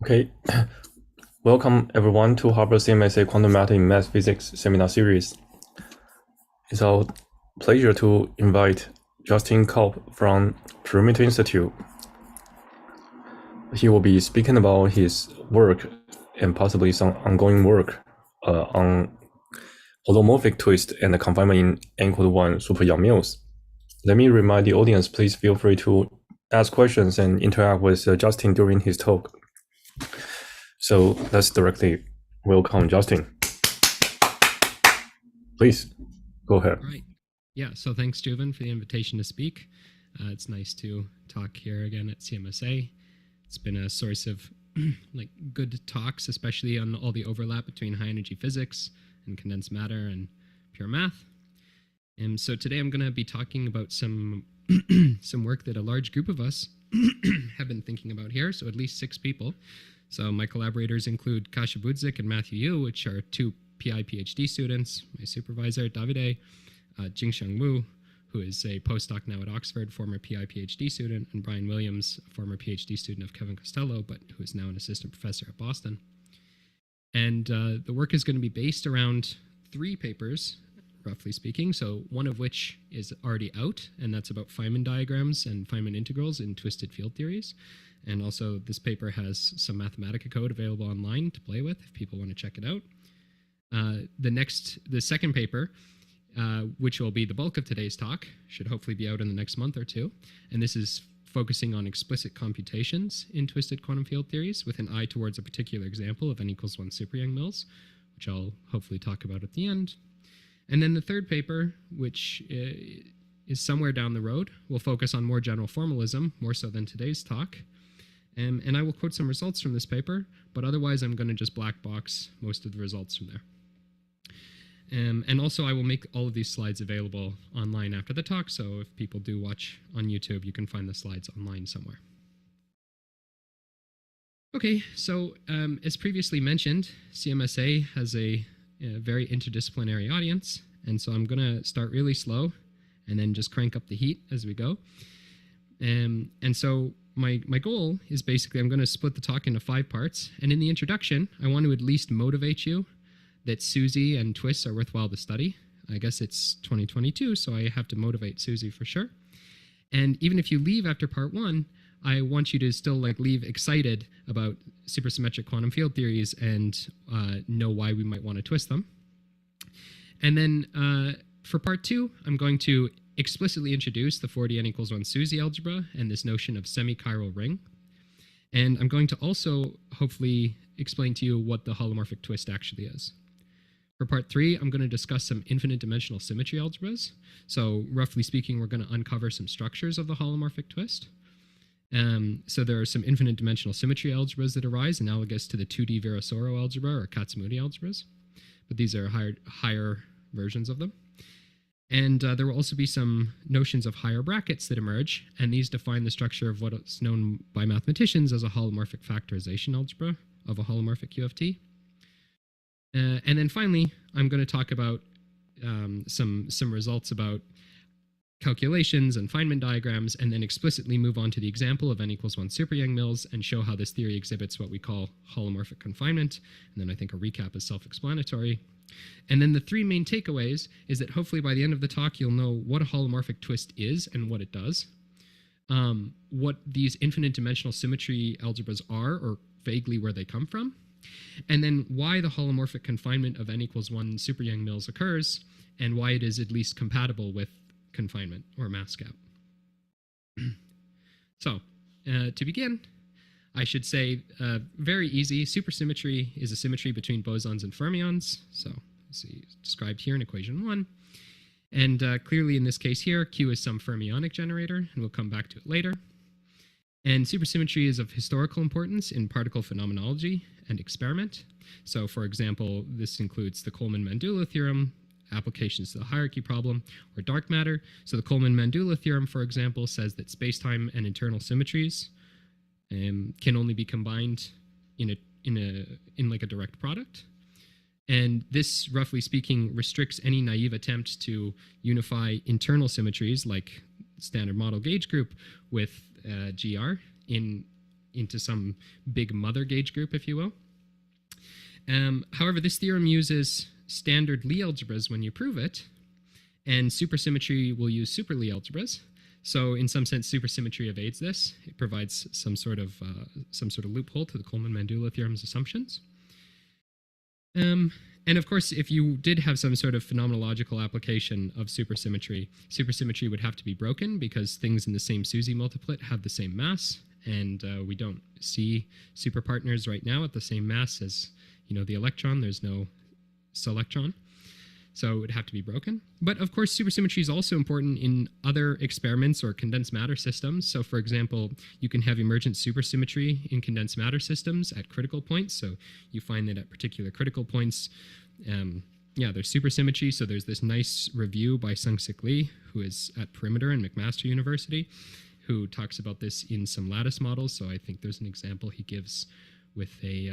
Okay, welcome everyone to Harvard CMSA Quantum Matter in Math Physics seminar series. It's our pleasure to invite Justin Kulp from Perimeter Institute. He will be speaking about his work and possibly some ongoing work on holomorphic twist and confinement in n=1 super Young mills. Let me remind the audience, please feel free to ask questions and interact with Justin during his talk. So let's directly welcome Justin. Please, go ahead. All right. Yeah, so thanks, Juven, for the invitation to speak. It's nice to talk here again at CMSA. It's been a source of like good talks, especially on all the overlap between high energy physics and condensed matter and pure math. And so today I'm going to be talking about some some work that a large group of us have been thinking about here, so at least 6 people. So my collaborators include Kasia Budzik and Matthew Yu, which are 2 PI PhD students, my supervisor, Davide Jingxiang Wu, who is a postdoc now at Oxford, former PI PhD student, and Brian Williams, a former PhD student of Kevin Costello, but who is now an assistant professor at Boston. And the work is going to be based around 3 papers, roughly speaking, so one of which is already out, and that's about Feynman diagrams and Feynman integrals in twisted field theories. And also this paper has some Mathematica code available online to play with if people want to check it out. The second paper, which will be the bulk of today's talk, should hopefully be out in the next month or 2. And this is focusing on explicit computations in twisted quantum field theories with an eye towards a particular example of n=1 super Young mills, which I'll hopefully talk about at the end. And then the third paper, which is somewhere down the road, will focus on more general formalism, more so than today's talk. And I will quote some results from this paper, but otherwise I'm going to just black box most of the results from there. And also I will make all of these slides available online after the talk, so if people do watch on YouTube, you can find the slides online somewhere. Okay, so as previously mentioned, CMSA has a very interdisciplinary audience, and so I'm going to start really slow and then just crank up the heat as we go. And so my goal is basically I'm going to split the talk into 5 parts, and in the introduction, I want to at least motivate you that SUSY and twists are worthwhile to study. I guess it's 2022, so I have to motivate SUSY for sure. And even if you leave after part 1, I want you to still leave excited about supersymmetric quantum field theories and know why we might want to twist them. And then for part 2, I'm going to explicitly introduce the 4D n=1 SUSY algebra and this notion of semi-chiral ring. And I'm going to also hopefully explain to you what the holomorphic twist actually is. For part 3, I'm going to discuss some infinite dimensional symmetry algebras. So roughly speaking, we're going to uncover some structures of the holomorphic twist. So there are some infinite dimensional symmetry algebras that arise analogous to the 2D Virasoro algebra or Kac-Moody algebras, but these are higher versions of them. And there will also be some notions of higher brackets that emerge, and these define the structure of what is known by mathematicians as a holomorphic factorization algebra of a holomorphic QFT. And then finally, I'm going to talk about some results about calculations and Feynman diagrams, and then explicitly move on to the example of n=1 super Young mills and show how this theory exhibits what we call holomorphic confinement. And then I think a recap is self-explanatory. And then the 3 main takeaways is that hopefully by the end of the talk, you'll know what a holomorphic twist is and what it does, what these infinite dimensional symmetry algebras are, or vaguely where they come from, and then why the holomorphic confinement of n=1 super Young mills occurs, and why it is at least compatible with confinement or mass gap. So to begin, I should say very easy, supersymmetry is a symmetry between bosons and fermions. So see described here in equation 1. And clearly in this case here, Q is some fermionic generator, and we'll come back to it later. And supersymmetry is of historical importance in particle phenomenology and experiment. So for example, this includes the Coleman-Mandula theorem, applications to the hierarchy problem, or dark matter. So the Coleman-Mandula theorem, for example, says that spacetime and internal symmetries can only be combined in a direct product. And this, roughly speaking, restricts any naive attempt to unify internal symmetries like standard model gauge group with GR in into some big mother gauge group, if you will. However, this theorem uses standard Lie algebras when you prove it, and supersymmetry will use super Lie algebras. So in some sense, supersymmetry evades this. It provides some sort of loophole to the Coleman-Mandula theorem's assumptions. And of course, if you did have some sort of phenomenological application of supersymmetry, supersymmetry would have to be broken because things in the same SUSY multiplet have the same mass, and we don't see superpartners right now at the same mass as, the electron. There's no selectron. So it would have to be broken. But of course, supersymmetry is also important in other experiments or condensed matter systems. So for example, you can have emergent supersymmetry in condensed matter systems at critical points. So you find that at particular critical points, there's supersymmetry. So there's this nice review by Sung-Sik Lee, who is at Perimeter in McMaster University, who talks about this in some lattice models. So I think there's an example he gives with a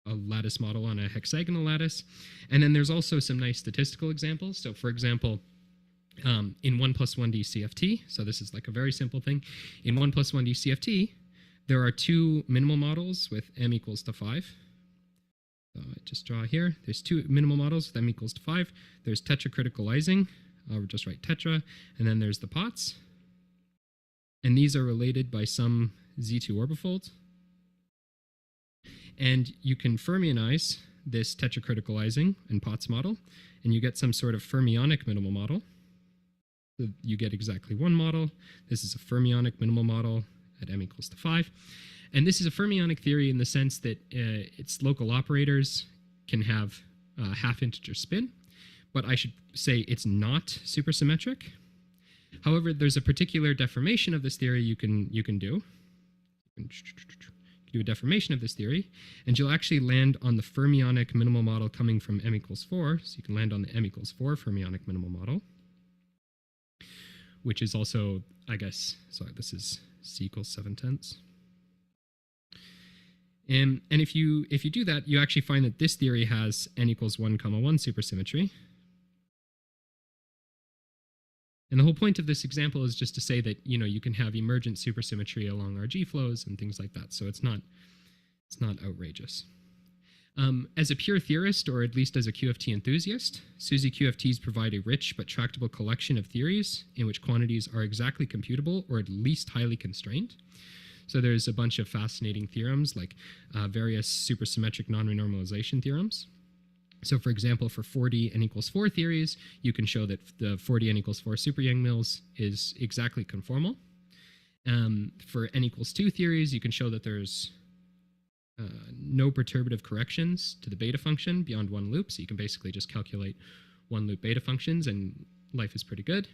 lattice model on a hexagonal lattice. And then there's also some nice statistical examples. So for example, in 1 plus 1D CFT, so this is like a very simple thing. In 1 plus 1D CFT, there are two minimal models with m equals to 5. So I just draw here. There's two minimal models with m equals to 5. There's tetracriticalizing. I'll just write tetra. And then there's the pots. And these are related by some Z2 orbifold. And you can fermionize this tetracriticalizing and Potts model, and you get some sort of fermionic minimal model. So you get exactly one model. This is a fermionic minimal model at m equals to 5. And this is a fermionic theory in the sense that its local operators can have half-integer spin, but I should say it's not supersymmetric. However, there's a particular deformation of this theory you can do. Do a deformation of this theory, and you'll actually land on the fermionic minimal model coming from m equals 4. So you can land on the m equals 4 fermionic minimal model, which is also, I guess, sorry, this is c equals 7/10. And if you do that, you actually find that this theory has n equals 1, 1 supersymmetry. And the whole point of this example is just to say that, you can have emergent supersymmetry along RG flows and things like that. So it's not outrageous. As a pure theorist, or at least as a QFT enthusiast, SUSY QFTs provide a rich but tractable collection of theories in which quantities are exactly computable or at least highly constrained. So there's a bunch of fascinating theorems like various supersymmetric non-renormalization theorems. So for example, for 4D n equals 4 theories, you can show that the 4D n equals 4 super Yang-Mills is exactly conformal. For n equals 2 theories, you can show that there's no perturbative corrections to the beta function beyond one loop. So you can basically just calculate one loop beta functions and life is pretty good.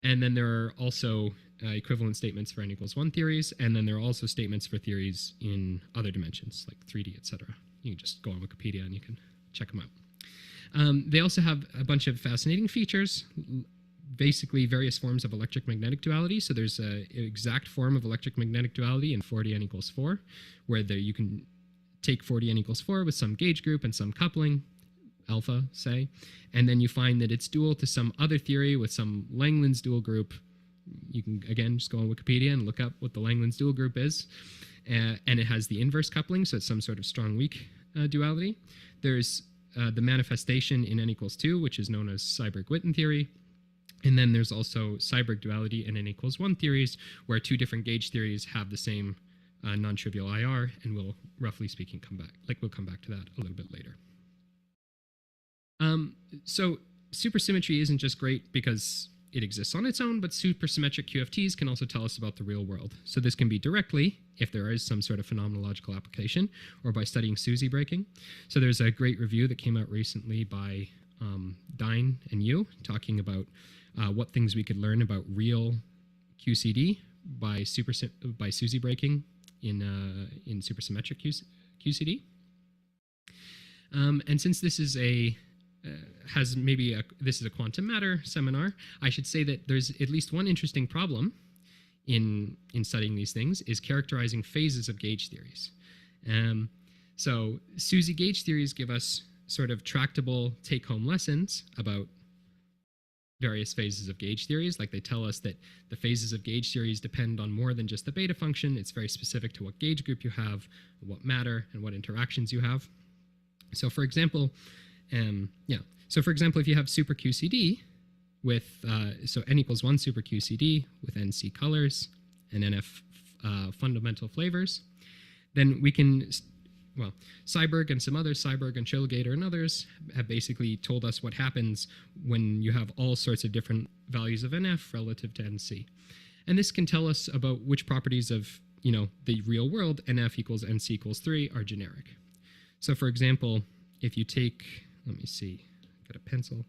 And then there are also equivalent statements for n equals 1 theories. And then there are also statements for theories in other dimensions like 3D, etc. You can just go on Wikipedia and you can check them out. They also have a bunch of fascinating features, basically various forms of electric-magnetic duality. So there's an exact form of electric-magnetic duality in 4D n equals 4, where you can take 4D n equals 4 with some gauge group and some coupling, alpha, say, and then you find that it's dual to some other theory with some Langlands dual group. You can, again, just go on Wikipedia and look up what the Langlands dual group is. And it has the inverse coupling, so it's some sort of strong-weak duality. There's the manifestation in n equals 2, which is known as Seiberg-Witten theory. And then there's also Seiberg duality in n equals 1 theories, where two different gauge theories have the same non-trivial IR, and we'll, roughly speaking, we'll come back to that a little bit later. So supersymmetry isn't just great because it exists on its own, but supersymmetric QFTs can also tell us about the real world. So this can be directly, if there is some sort of phenomenological application, or by studying SUSY breaking. So there's a great review that came out recently by Dine and Yu, talking about what things we could learn about real QCD by SUSY breaking in supersymmetric QCD. And since this is this is a quantum matter seminar, I should say that there's at least one interesting problem in studying these things is characterizing phases of gauge theories. So SUSY gauge theories give us sort of tractable take-home lessons about various phases of gauge theories. Like they tell us that the phases of gauge theories depend on more than just the beta function. It's very specific to what gauge group you have, what matter, and what interactions you have. So for example, if you have super QCD with, so n equals 1 super QCD with NC colors and NF fundamental flavors, then we can, well, Seiberg and some others, Seiberg and Schilgater and others, have basically told us what happens when you have all sorts of different values of NF relative to NC. And this can tell us about which properties of, the real world, NF equals NC equals 3, are generic. So for example, if you take, let me see, got a pencil.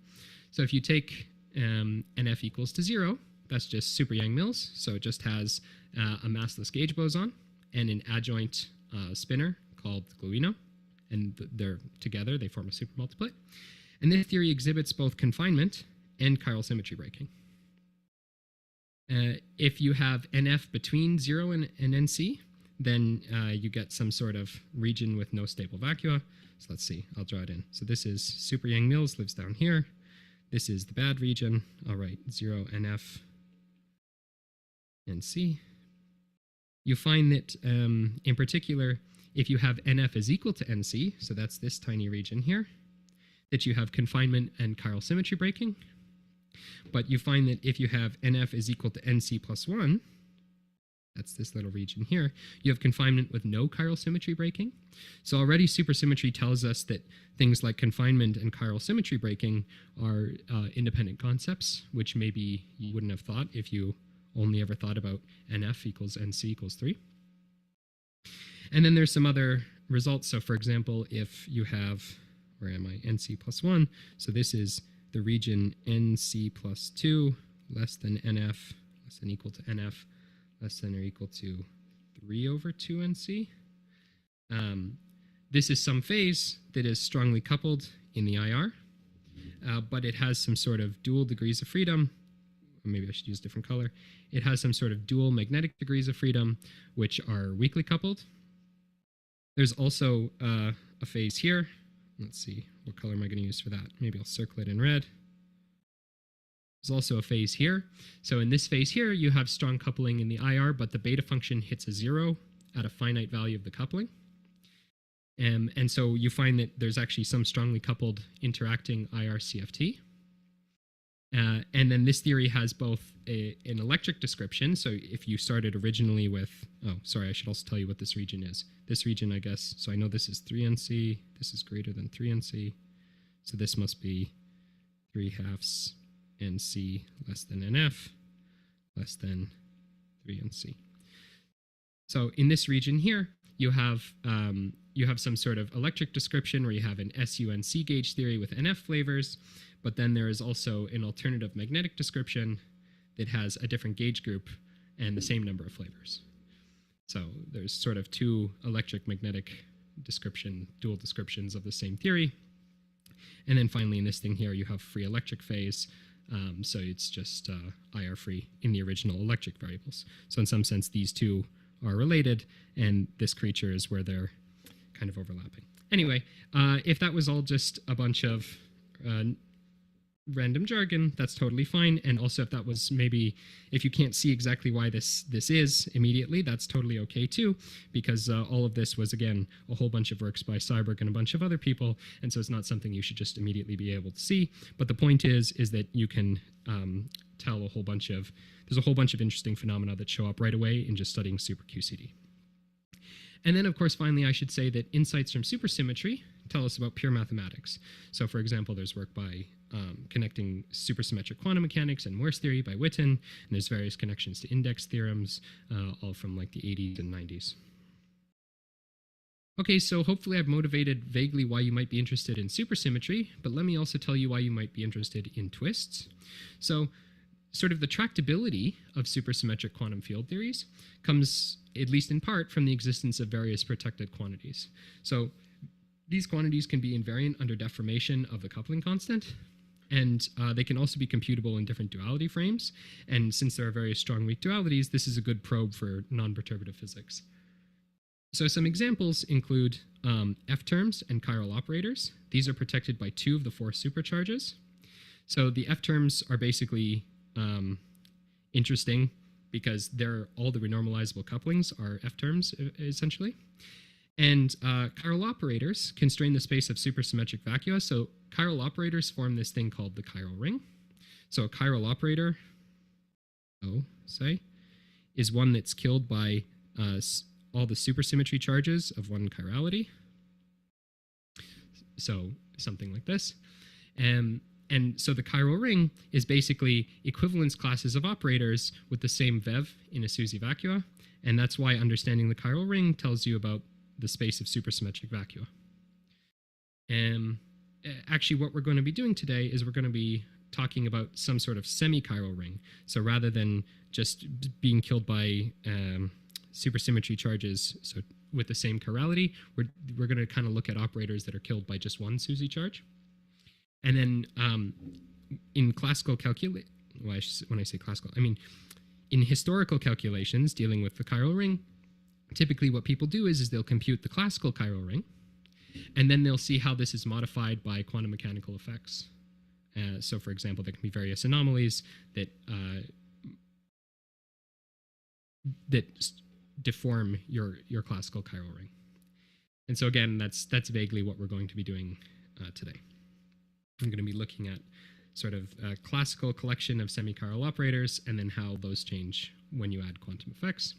So if you take NF equals to 0, that's just super Yang-Mills. So it just has a massless gauge boson and an adjoint spinner called gluino, and they're together, they form a supermultiplet. And this theory exhibits both confinement and chiral symmetry breaking. If you have NF between 0 and NC, then you get some sort of region with no stable vacua. So let's see, I'll draw it in. So this is super Yang-Mills, lives down here. This is the bad region. All right, 0 NF NC. You find that, in particular, if you have NF is equal to NC, so that's this tiny region here, that you have confinement and chiral symmetry breaking. But you find that if you have NF is equal to NC plus 1, that's this little region here, you have confinement with no chiral symmetry breaking. So already supersymmetry tells us that things like confinement and chiral symmetry breaking are independent concepts, which maybe you wouldn't have thought if you only ever thought about NF equals NC equals 3. And then there's some other results. So for example, if you have, where am I, NC plus 1, so this is the region NC plus 2 less than NF, less than equal to NF, less than or equal to 3 over 2 NC. This is some phase that is strongly coupled in the IR, but it has some sort of dual degrees of freedom. Or maybe I should use a different color. It has some sort of dual magnetic degrees of freedom, which are weakly coupled. There's also a phase here. Let's see, what color am I going to use for that? Maybe I'll circle it in red. There's also a phase here. So in this phase here, you have strong coupling in the IR, but the beta function hits a 0 at a finite value of the coupling. And so you find that there's actually some strongly coupled interacting IR CFT. And then this theory has both an electric description. So if you started originally with, oh, sorry, I should also tell you what this region is. This region, I guess, so I know this is 3NC. This is greater than 3NC. So this must be 3/2 NC less than NF less than 3NC. So in this region here, you have some sort of electric description where you have an SUNC gauge theory with NF flavors, but then there is also an alternative magnetic description that has a different gauge group and the same number of flavors. So there's sort of two electric magnetic description, dual descriptions of the same theory. And then finally in this thing here, you have free electric phase. So it's just IR free in the original electric variables. So in some sense, these two are related, and this creature is where they're kind of overlapping. Anyway, if that was all just a bunch of random jargon, that's totally fine. And also if that was maybe, if you can't see exactly why this is immediately, that's totally okay too, because all of this was, again, a whole bunch of works by Seiberg and a bunch of other people, and so it's not something you should just immediately be able to see. But the point is that you can tell there's a whole bunch of interesting phenomena that show up right away in just studying super QCD. And then, of course, finally, I should say that insights from supersymmetry tell us about pure mathematics. So, for example, there's work by connecting supersymmetric quantum mechanics and Morse theory by Witten, and there's various connections to index theorems, all from like the 80s and 90s. Okay, so hopefully I've motivated vaguely why you might be interested in supersymmetry, but let me also tell you why you might be interested in twists. So, sort of the tractability of supersymmetric quantum field theories comes, at least in part, from the existence of various protected quantities. So these quantities can be invariant under deformation of the coupling constant, and they can also be computable in different duality frames. And since there are various strong weak dualities, this is a good probe for non-perturbative physics. So some examples include F-terms and chiral operators. These are protected by 2 of the 4 supercharges. So the F terms are basically interesting because all the renormalizable couplings are F terms, essentially. And chiral operators constrain the space of supersymmetric vacua. So chiral operators form this thing called the chiral ring. So a chiral operator, say, is one that's killed by all the supersymmetry charges of one chirality. So something like this. And so the chiral ring is basically equivalence classes of operators with the same VEV in a SUSY vacua. And that's why understanding the chiral ring tells you about the space of supersymmetric vacua. Actually, what we're going to be doing today is we're going to be talking about some sort of semi-chiral ring. So rather than just being killed by supersymmetry charges, so with the same chirality, we're going to kind of look at operators that are killed by just one SUSY charge. And then in classical calculation, well, when I say classical, I mean in historical calculations dealing with the chiral ring, typically what people do is they'll compute the classical chiral ring, and then they'll see how this is modified by quantum mechanical effects. So for example, there can be various anomalies that deform your classical chiral ring. And so again, that's vaguely what we're going to be doing today. I'm going to be looking at sort of a classical collection of semi-chiral operators and then how those change when you add quantum effects.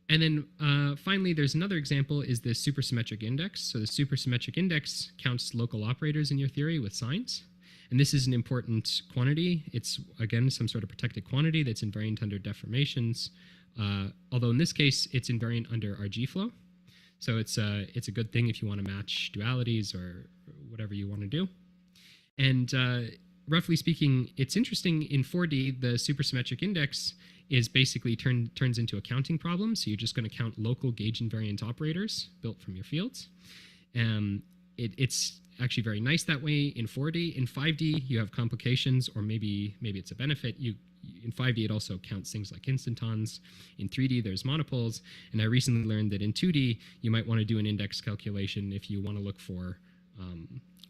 And then finally, there's another example is the supersymmetric index. So the supersymmetric index counts local operators in your theory with signs. And this is an important quantity. It's, again, some sort of protected quantity that's invariant under deformations. Although in this case, it's invariant under RG flow. So it's a good thing if you want to match dualities or whatever you want to do. And roughly speaking, it's interesting in 4D, the supersymmetric index is basically turns into a counting problem. So you're just going to count local gauge invariant operators built from your fields. It's actually very nice that way in 4D. In 5D, you have complications, or maybe it's a benefit. In 5D, it also counts things like instantons. In 3D, there's monopoles. And I recently learned that in 2D, you might want to do an index calculation if you want to look for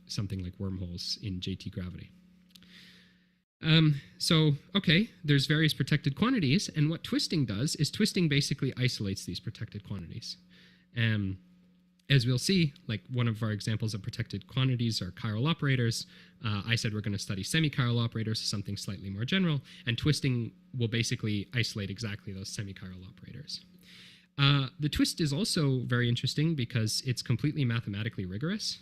something like wormholes in JT gravity. So, okay, there's various protected quantities, and what twisting does is twisting basically isolates these protected quantities. As we'll see, like one of our examples of protected quantities are chiral operators. I said we're going to study semi-chiral operators, something slightly more general, and twisting will basically isolate exactly those semi-chiral operators. The twist is also very interesting because it's completely mathematically rigorous.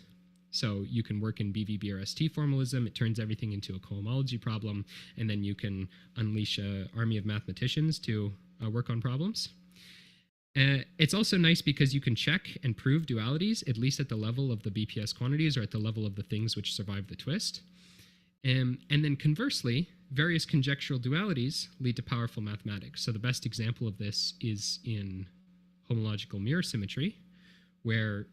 So you can work in BV-BRST formalism. It turns everything into a cohomology problem, and then you can unleash an army of mathematicians to work on problems. It's also nice because you can check and prove dualities, at least at the level of the BPS quantities or at the level of the things which survive the twist. And then conversely, various conjectural dualities lead to powerful mathematics. So the best example of this is in homological mirror symmetry, where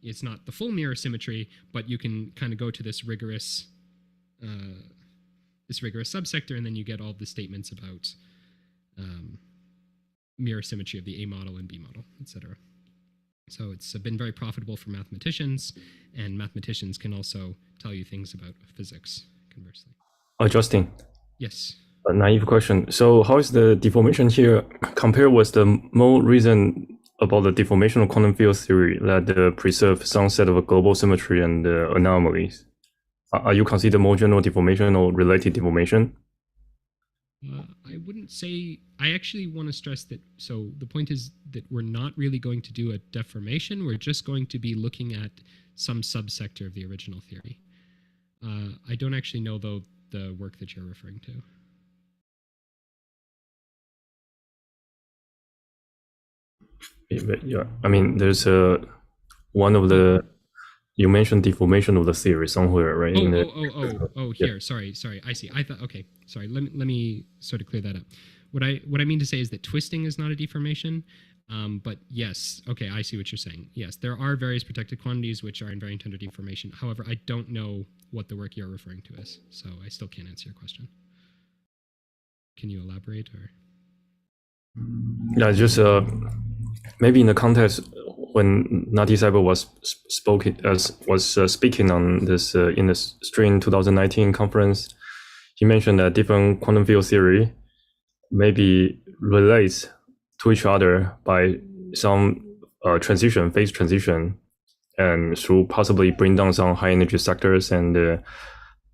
it's not the full mirror symmetry, but you can kind of go to this rigorous subsector, and then you get all the statements about mirror symmetry of the A model and B model, etc. So it's been very profitable for mathematicians, and mathematicians can also tell you things about physics, conversely. Justin. Yes. A naive question. So how is the deformation here compared with the more reason about the deformational quantum field theory that preserve some set of global symmetry and anomalies? Are you consider more general deformation or related deformation? I wouldn't say. I actually want to stress that. So the point is that we're not really going to do a deformation. We're just going to be looking at some subsector of the original theory. I don't actually know, though, the work that you're referring to. Yeah, I mean, there's one of the, you mentioned deformation of the theory somewhere, right? Here. Yeah. Sorry. I see. I thought, okay, sorry. Let me sort of clear that up. What I mean to say is that twisting is not a deformation, but yes, okay, I see what you're saying. Yes, there are various protected quantities which are invariant under deformation. However, I don't know what the work you're referring to is, so I still can't answer your question. Can you elaborate, or? Yeah, just maybe in the context when Nati Saibal was speaking on this in the String 2019 conference, he mentioned that different quantum field theory maybe relates to each other by some phase transition, and through possibly bring down some high energy sectors, and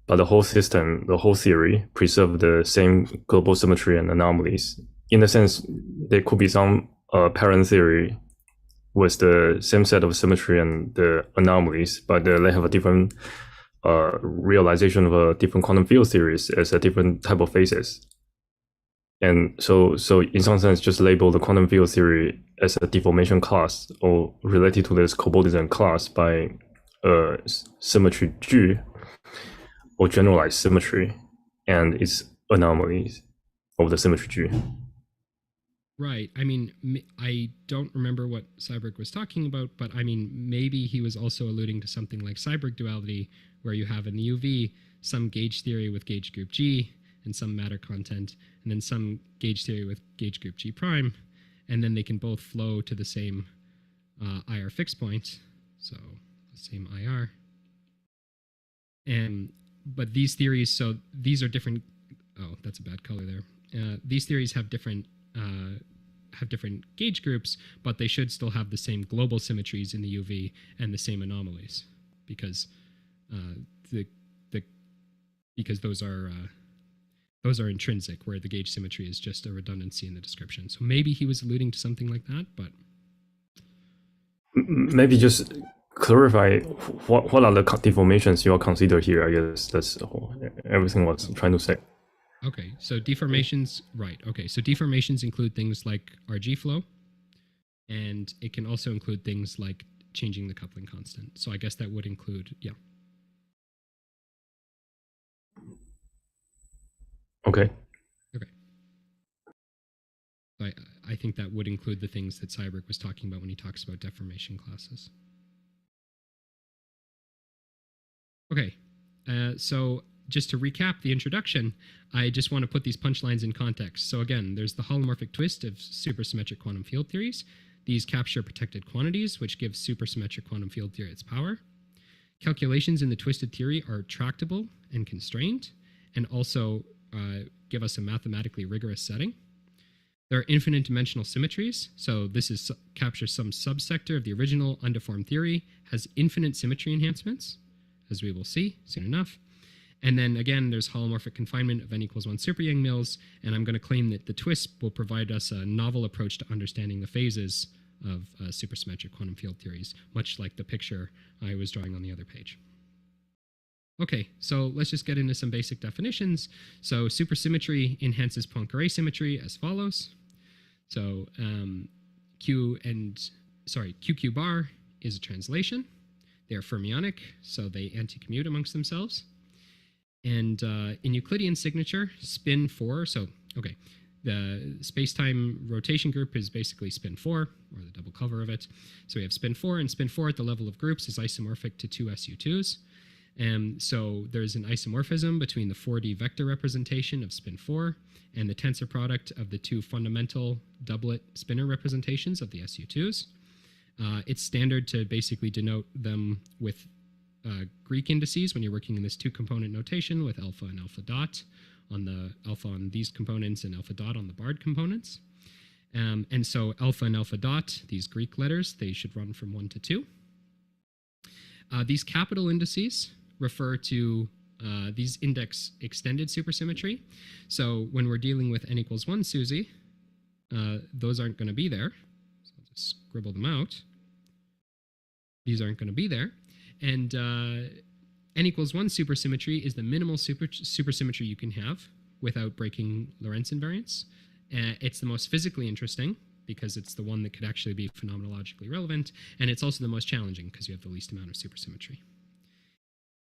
but the whole system, the whole theory, preserve the same global symmetry and anomalies. In a sense, there could be some parent theory with the same set of symmetry and the anomalies, but they have a different realization of a different quantum field theories as a different type of phases. And so in some sense, just label the quantum field theory as a deformation class or related to this cobordism class by symmetry G or generalized symmetry and its anomalies of the symmetry G. Right. I mean, I don't remember what Seiberg was talking about, but I mean, maybe he was also alluding to something like Seiberg duality, where you have in the UV some gauge theory with gauge group G and some matter content, and then some gauge theory with gauge group G prime, and then they can both flow to the same IR fixed point, so the same IR. But these theories, so these are different. Oh, that's a bad color there. These theories have different gauge groups, but they should still have the same global symmetries in the UV and the same anomalies, because because those are intrinsic, where the gauge symmetry is just a redundancy in the description. So maybe he was alluding to something like that, but maybe just clarify what are the deformations you are consider here. I guess that's everything I was trying to say. Okay, so deformations, right. Okay, so deformations include things like RG flow, and it can also include things like changing the coupling constant. So I guess that would include, yeah. Okay. Okay. So I think that would include the things that Seiberg was talking about when he talks about deformation classes. Okay, so just to recap the introduction, I just want to put these punchlines in context. So again, there's the holomorphic twist of supersymmetric quantum field theories. These capture protected quantities, which gives supersymmetric quantum field theory its power. Calculations in the twisted theory are tractable and constrained, and also give us a mathematically rigorous setting. There are infinite dimensional symmetries. So this captures some subsector of the original undeformed theory, has infinite symmetry enhancements, as we will see soon enough. And then again, there's holomorphic confinement of n equals 1 super Yang-Mills, and I'm going to claim that the twist will provide us a novel approach to understanding the phases of supersymmetric quantum field theories, much like the picture I was drawing on the other page. Okay, so let's just get into some basic definitions. So supersymmetry enhances Poincare symmetry as follows. So QQ bar is a translation. They are fermionic, so they anti-commute amongst themselves. And in Euclidean signature, spin 4, so, okay, the space-time rotation group is basically spin 4, or the double cover of it. So we have spin 4, and spin 4 at the level of groups is isomorphic to 2 SU2s. And so there's an isomorphism between the 4D vector representation of spin 4 and the tensor product of the two fundamental doublet spinor representations of the SU2s. It's standard to basically denote them with Greek indices when you're working in this two-component notation with alpha and alpha dot on the alpha on these components and alpha dot on the barred components. And so alpha and alpha dot, these Greek letters, they should run from 1 to 2. These capital indices refer to these index extended supersymmetry. So when we're dealing with n equals 1 SUSY, those aren't going to be there. So I'll just scribble them out. These aren't going to be there. And n equals 1 supersymmetry is the minimal supersymmetry you can have without breaking Lorentz invariance. It's the most physically interesting because it's the one that could actually be phenomenologically relevant, and it's also the most challenging because you have the least amount of supersymmetry.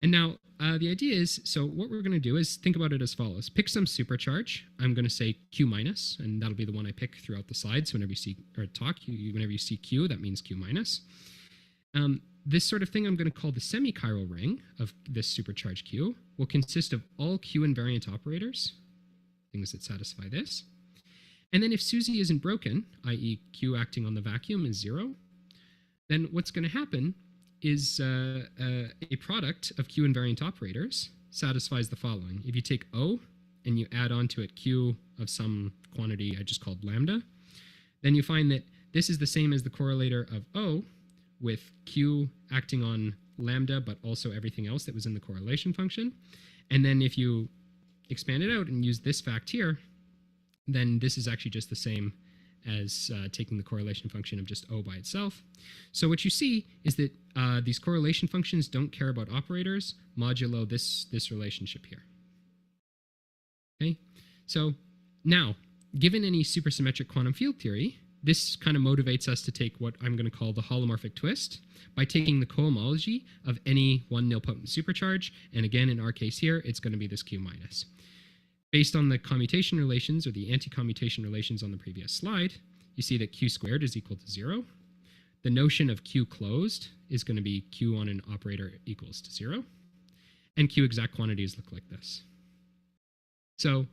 And now the idea is, so what we're going to do is think about it as follows. Pick some supercharge. I'm going to say Q minus, and that'll be the one I pick throughout the slides. Whenever you see, or talk, whenever you see Q, that means Q minus. This sort of thing I'm going to call the semi-chiral ring of this supercharge Q will consist of all Q invariant operators, things that satisfy this. And then if SUSY isn't broken, i.e. Q acting on the vacuum is 0, then what's going to happen is a product of Q invariant operators satisfies the following. If you take O and you add on to it Q of some quantity I just called lambda, then you find that this is the same as the correlator of O with Q acting on lambda, but also everything else that was in the correlation function. And then if you expand it out and use this fact here, then this is actually just the same as taking the correlation function of just O by itself. So what you see is that these correlation functions don't care about operators modulo this relationship here. Okay, so now, given any supersymmetric quantum field theory, this kind of motivates us to take what I'm going to call the holomorphic twist by taking the cohomology of any one nilpotent supercharge, and again, in our case here, it's going to be this Q minus. Based on the commutation relations or the anti-commutation relations on the previous slide, you see that Q squared is equal to 0. The notion of Q closed is going to be Q on an operator equals to 0. And Q exact quantities look like this. So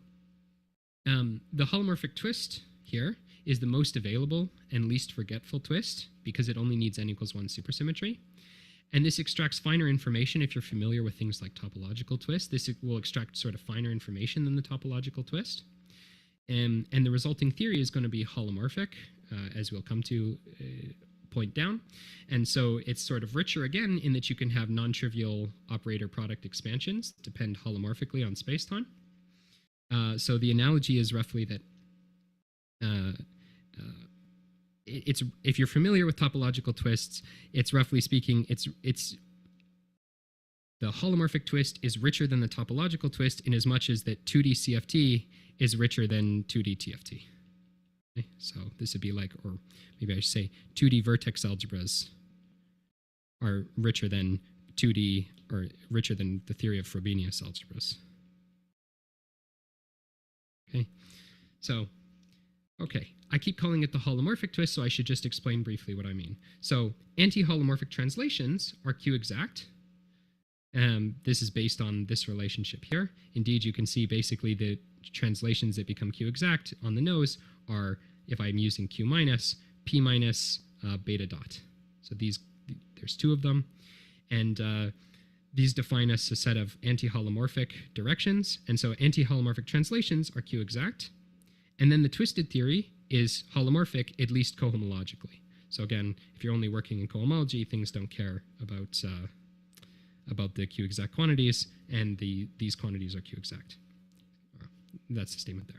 the holomorphic twist here is the most available and least forgetful twist because it only needs n equals 1 supersymmetry. And this extracts finer information if you're familiar with things like topological twist. This will extract sort of finer information than the topological twist. And the resulting theory is going to be holomorphic, as we'll come to point down. And so it's sort of richer again in that you can have non-trivial operator product expansions that depend holomorphically on spacetime. So the analogy is roughly that it's if you're familiar with topological twists, it's roughly speaking, it's the holomorphic twist is richer than the topological twist in as much as that 2D CFT is richer than 2D TFT. Okay? So this would be like, or maybe I should say 2D vertex algebras are richer than 2D, or richer than the theory of Frobenius algebras. Okay, so, okay, I keep calling it the holomorphic twist, so I should just explain briefly what I mean. So anti-holomorphic translations are Q-exact. This is based on this relationship here. Indeed, you can see basically the translations that become Q-exact on the nose are, if I'm using Q minus, P minus beta dot. So there's two of them. And these define us a set of anti-holomorphic directions. And so anti-holomorphic translations are Q-exact. And then the twisted theory is holomorphic, at least cohomologically. So again, if you're only working in cohomology, things don't care about the Q-exact quantities, and these quantities are Q-exact. That's the statement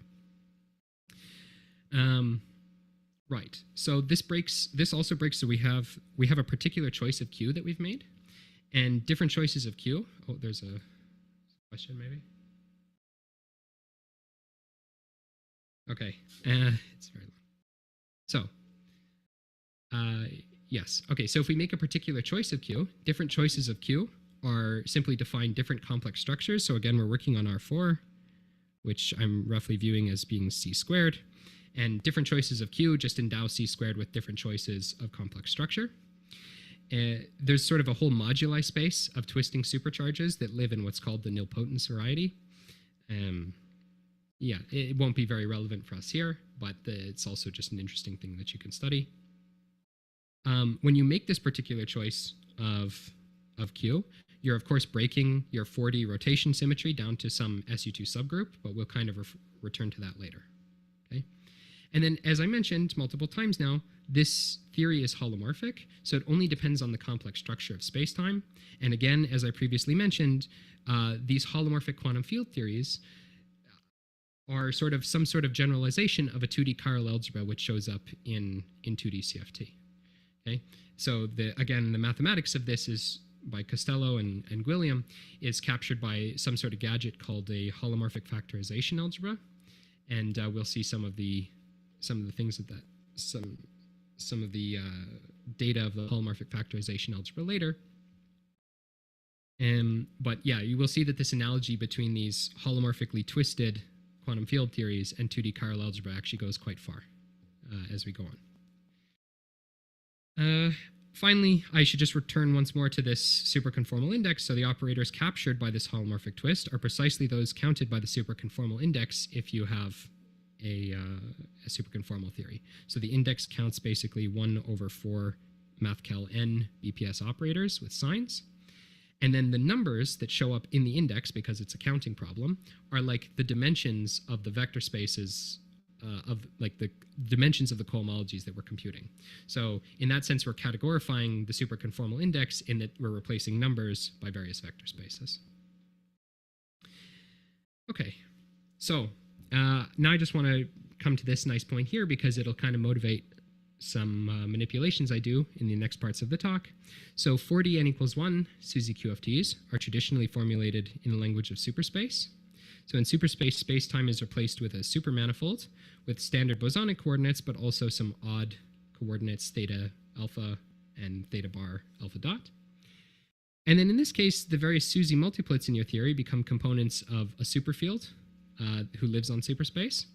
there. Right. So this also breaks. So we have a particular choice of Q that we've made, and different choices of Q. Oh, there's a question maybe. Okay, it's very long. So, yes. Okay, so if we make a particular choice of Q, different choices of Q are simply define different complex structures. So again, we're working on R4, which I'm roughly viewing as being C squared. And different choices of Q just endow C squared with different choices of complex structure. There's sort of a whole moduli space of twisting supercharges that live in what's called the nilpotent variety. Yeah, it won't be very relevant for us here, but it's also just an interesting thing that you can study. When you make this particular choice of Q, you're of course breaking your 4D rotation symmetry down to some SU2 subgroup, but we'll kind of return to that later. Okay, and then as I mentioned multiple times now, this theory is holomorphic, so it only depends on the complex structure of spacetime. And again, as I previously mentioned, these holomorphic quantum field theories are sort of some sort of generalization of a 2D chiral algebra which shows up in 2D CFT. Okay, so again, the mathematics of this is by Costello and Gwilliam is captured by some sort of gadget called a holomorphic factorization algebra, and we'll see some of the things that some of the data of the holomorphic factorization algebra later. But yeah, you will see that this analogy between these holomorphically twisted quantum field theories and 2D chiral algebra actually goes quite far as we go on. Finally, I should just return once more to this superconformal index. So the operators captured by this holomorphic twist are precisely those counted by the superconformal index if you have a superconformal theory. So the index counts basically 1 over 4 mathcal n BPS operators with signs. And then the numbers that show up in the index, because it's a counting problem, are like the dimensions of the vector spaces of like the dimensions of the cohomologies that we're computing. So in that sense, we're categorifying the superconformal index in that we're replacing numbers by various vector spaces. Okay, so now I just want to come to this nice point here because it'll kind of motivate some manipulations I do in the next parts of the talk. So for d n equals 1, SUSY QFTs are traditionally formulated in the language of superspace. So in superspace, space-time is replaced with a supermanifold with standard bosonic coordinates, but also some odd coordinates, theta alpha and theta bar alpha dot. And then in this case, the various SUSY multiplets in your theory become components of a superfield who lives on superspace.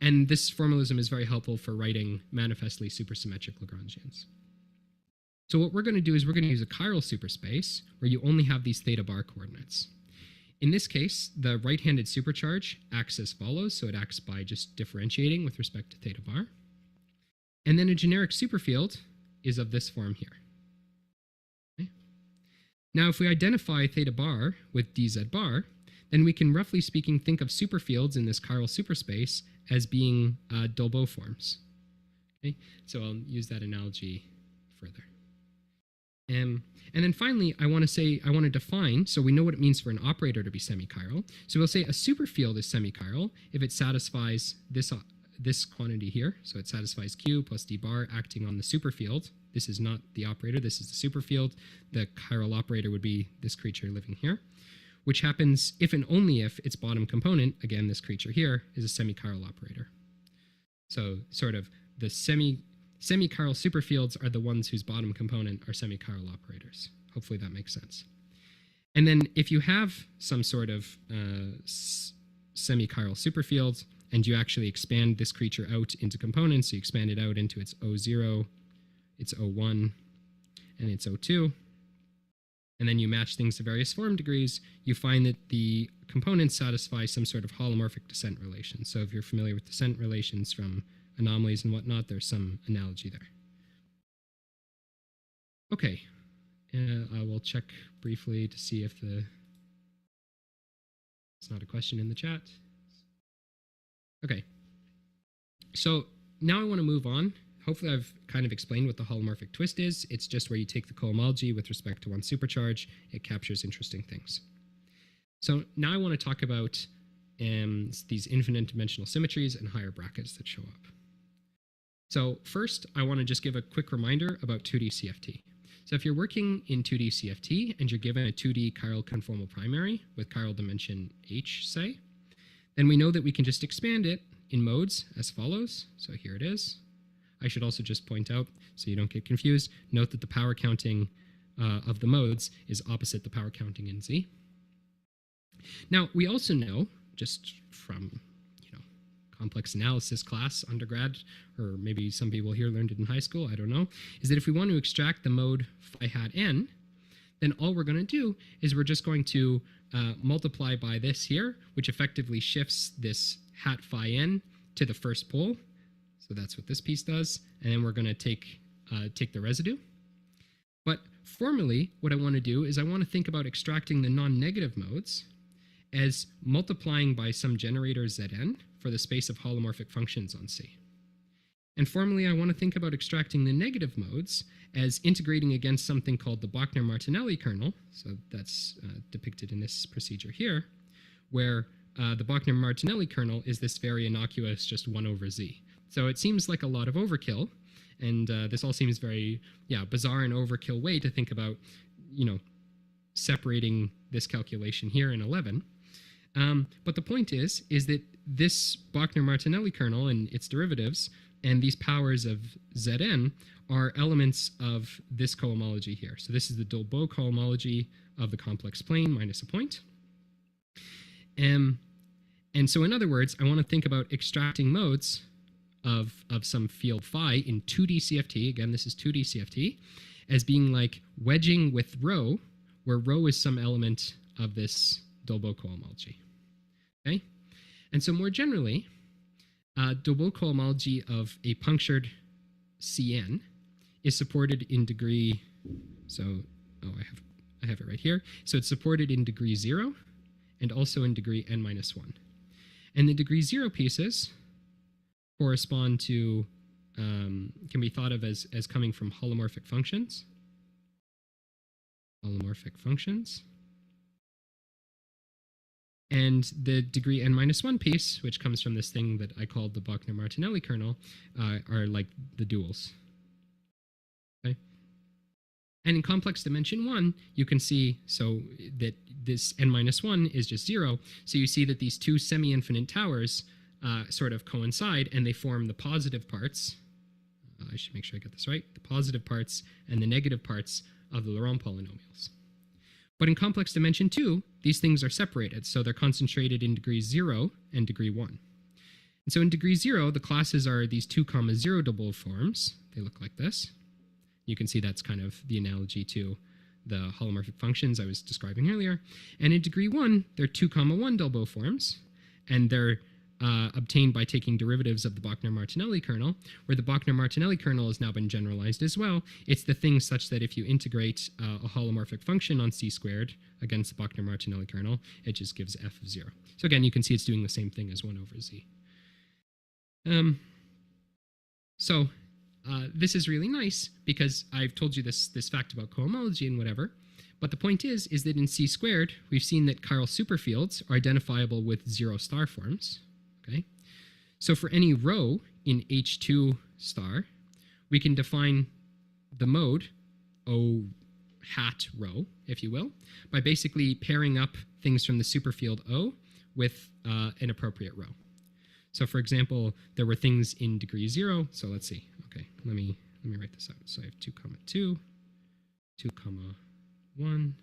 And this formalism is very helpful for writing manifestly supersymmetric Lagrangians. So what we're going to do is we're going to use a chiral superspace where you only have these theta bar coordinates. In this case, the right-handed supercharge acts as follows. So it acts by just differentiating with respect to theta bar. And then a generic superfield is of this form here. Okay. Now, if we identify theta bar with dz bar, then we can, roughly speaking, think of superfields in this chiral superspace as being Dolbeau forms. Okay? So I'll use that analogy further. And then finally, I want to define, so we know what it means for an operator to be semichiral. So we'll say a superfield is semichiral if it satisfies this quantity here. So it satisfies Q plus d bar acting on the superfield. This is not the operator, this is the superfield. The chiral operator would be this creature living here, which happens if and only if its bottom component, again, this creature here, is a semichiral operator. So sort of the semichiral superfields are the ones whose bottom component are semichiral operators. Hopefully that makes sense. And then if you have some sort of semichiral superfield and you actually expand this creature out into components, you expand it out into its O0, its O1, and its O2, and then you match things to various form degrees, you find that the components satisfy some sort of holomorphic descent relation. So if you're familiar with descent relations from anomalies and whatnot, there's some analogy there. Okay, I will check briefly to see if it's not a question in the chat. Okay, so now I want to move on. Hopefully I've kind of explained what the holomorphic twist is. It's just where you take the cohomology with respect to one supercharge. It captures interesting things. So now I want to talk about these infinite dimensional symmetries and higher brackets that show up. So first, I want to just give a quick reminder about 2D CFT. So if you're working in 2D CFT and you're given a 2D chiral conformal primary with chiral dimension h, say, then we know that we can just expand it in modes as follows. So here it is. I should also just point out, so you don't get confused, note that the power counting of the modes is opposite the power counting in Z. Now, we also know, just from complex analysis class, undergrad, or maybe some people here learned it in high school, I don't know, is that if we want to extract the mode phi hat n, then all we're going to do is we're just going to multiply by this here, which effectively shifts this hat phi n to the first pole. So that's what this piece does, and then we're going to take the residue. But formally, what I want to do is I want to think about extracting the non-negative modes as multiplying by some generator Zn for the space of holomorphic functions on C. And formally, I want to think about extracting the negative modes as integrating against something called the Bochner-Martinelli kernel. So that's depicted in this procedure here, where the Bochner-Martinelli kernel is this very innocuous just 1 over Z. So it seems like a lot of overkill, and this all seems very, bizarre and overkill way to think about, separating this calculation here in 11. But the point is that this Bochner-Martinelli kernel and its derivatives and these powers of Zn are elements of this cohomology here. So this is the Dolbeau cohomology of the complex plane minus a point. And so in other words, I want to think about extracting modes of some field phi in 2D CFT, again, this is 2D CFT, as being like wedging with rho, where rho is some element of this Dolbeau cohomology. Okay? And so more generally, Dolbeau cohomology of a punctured Cn is supported in degree, so, oh, I have it right here. So it's supported in degree 0 and also in degree n-1. And the degree 0 pieces correspond to, can be thought of as coming from holomorphic functions. Holomorphic functions. And the degree n-1 piece, which comes from this thing that I called the Bochner-Martinelli kernel, are like the duals. Okay? And in complex dimension 1, you can see so that this n-1 is just 0. So you see that these two semi-infinite towers sort of coincide, and they form the positive parts. I should make sure I get this right. The positive parts and the negative parts of the Laurent polynomials. But in complex dimension 2, these things are separated, so they're concentrated in degree 0 and degree 1. And so in degree 0, the classes are these 2, 0 double forms. They look like this. You can see that's kind of the analogy to the holomorphic functions I was describing earlier. And in degree 1, they're 2, 1 double forms, and they're obtained by taking derivatives of the Bochner-Martinelli kernel, where the Bochner-Martinelli kernel has now been generalized as well. It's the thing such that if you integrate a holomorphic function on C squared against the Bochner-Martinelli kernel, it just gives f of 0. So again, you can see it's doing the same thing as 1 over z. This is really nice because I've told you this fact about cohomology and whatever, but the point is that in C squared, we've seen that chiral superfields are identifiable with 0 star forms. Okay? So for any row in H2 star, we can define the mode O hat row, if you will, by basically pairing up things from the superfield O with an appropriate row. So for example, there were things in degree 0. So let's see. Okay, let me write this out. So I have 2, 2, 2, 1,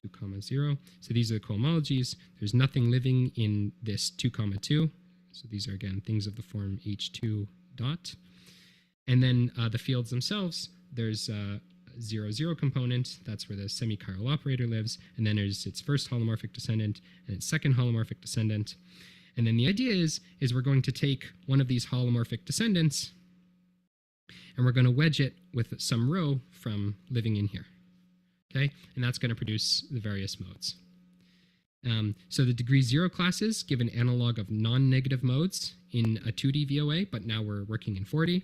2, 0. So these are the cohomologies. There's nothing living in this 2, 2. So these are, again, things of the form H2 dot. And then the fields themselves, there's a 0, 0 component. That's where the semi-chiral operator lives. And then there's its first holomorphic descendant and its second holomorphic descendant. And then the idea is we're going to take one of these holomorphic descendants and we're going to wedge it with some row from living in here. Okay? And that's going to produce the various modes. So the degree 0 classes give an analog of non-negative modes in a 2D VOA, but now we're working in 4D.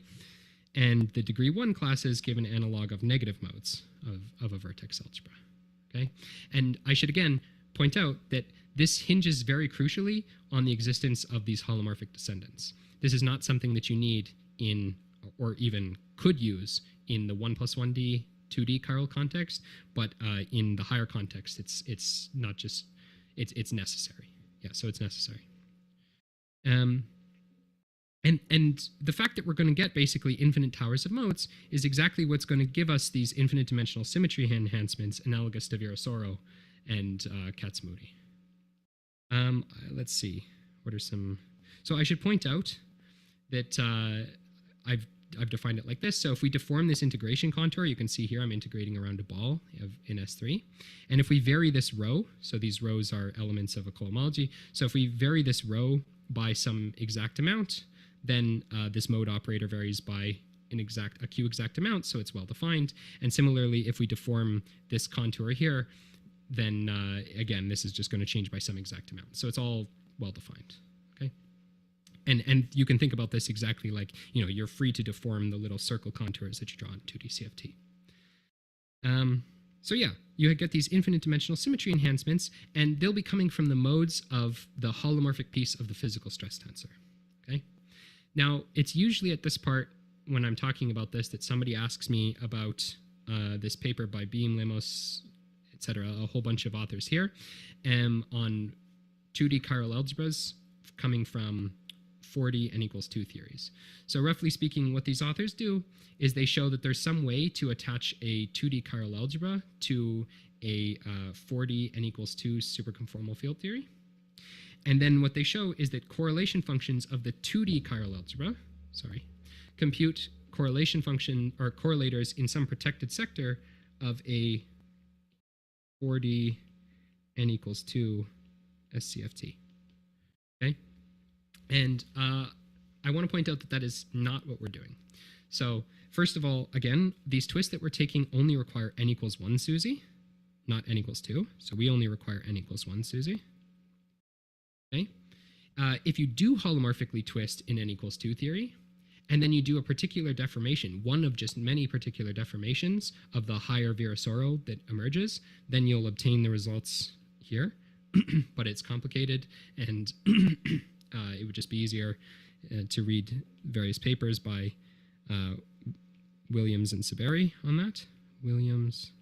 And the degree 1 classes give an analog of negative modes of a vertex algebra. Okay? And I should again point out that this hinges very crucially on the existence of these holomorphic descendants. This is not something that you need in, or even could use in the 1+1D 2D chiral context, but in the higher context, it's not just, it's necessary. Yeah, so it's necessary. And the fact that we're going to get basically infinite towers of modes is exactly what's going to give us these infinite dimensional symmetry enhancements analogous to Virasoro and Kac-Moody. Let's see, what are some... So I should point out that I've defined it like this. So if we deform this integration contour, you can see here I'm integrating around a ball in S3. And if we vary this row, so these rows are elements of a cohomology, so if we vary this row by some exact amount, then this mode operator varies by a Q exact amount, so it's well defined. And similarly, if we deform this contour here, then again, this is just going to change by some exact amount. So it's all well defined. Okay. And you can think about this exactly like, you know, you're free to deform the little circle contours that you draw in 2D CFT. So yeah, you get these infinite dimensional symmetry enhancements, and they'll be coming from the modes of the holomorphic piece of the physical stress tensor. Okay. Now, it's usually at this part when I'm talking about this that somebody asks me about this paper by Beam, Lemos, etc., a whole bunch of authors here, on 2D chiral algebras coming from 4D n equals 2 theories. So roughly speaking, what these authors do is they show that there's some way to attach a 2D chiral algebra to a 4D n equals 2 superconformal field theory. And then what they show is that correlation functions of the 2D chiral algebra, compute correlation function or correlators in some protected sector of a 4D n equals 2 SCFT. Okay? And I want to point out that that is not what we're doing. So first of all, again, these twists that we're taking only require n equals 1 SUSY, not n equals 2. So we only require n equals 1 SUSY. Okay. If you do holomorphically twist in n equals 2 theory, and then you do a particular deformation, one of just many particular deformations of the higher Virasoro that emerges, then you'll obtain the results here. But it's complicated, and it would just be easier to read various papers by Williams and Saberi on that. Williams,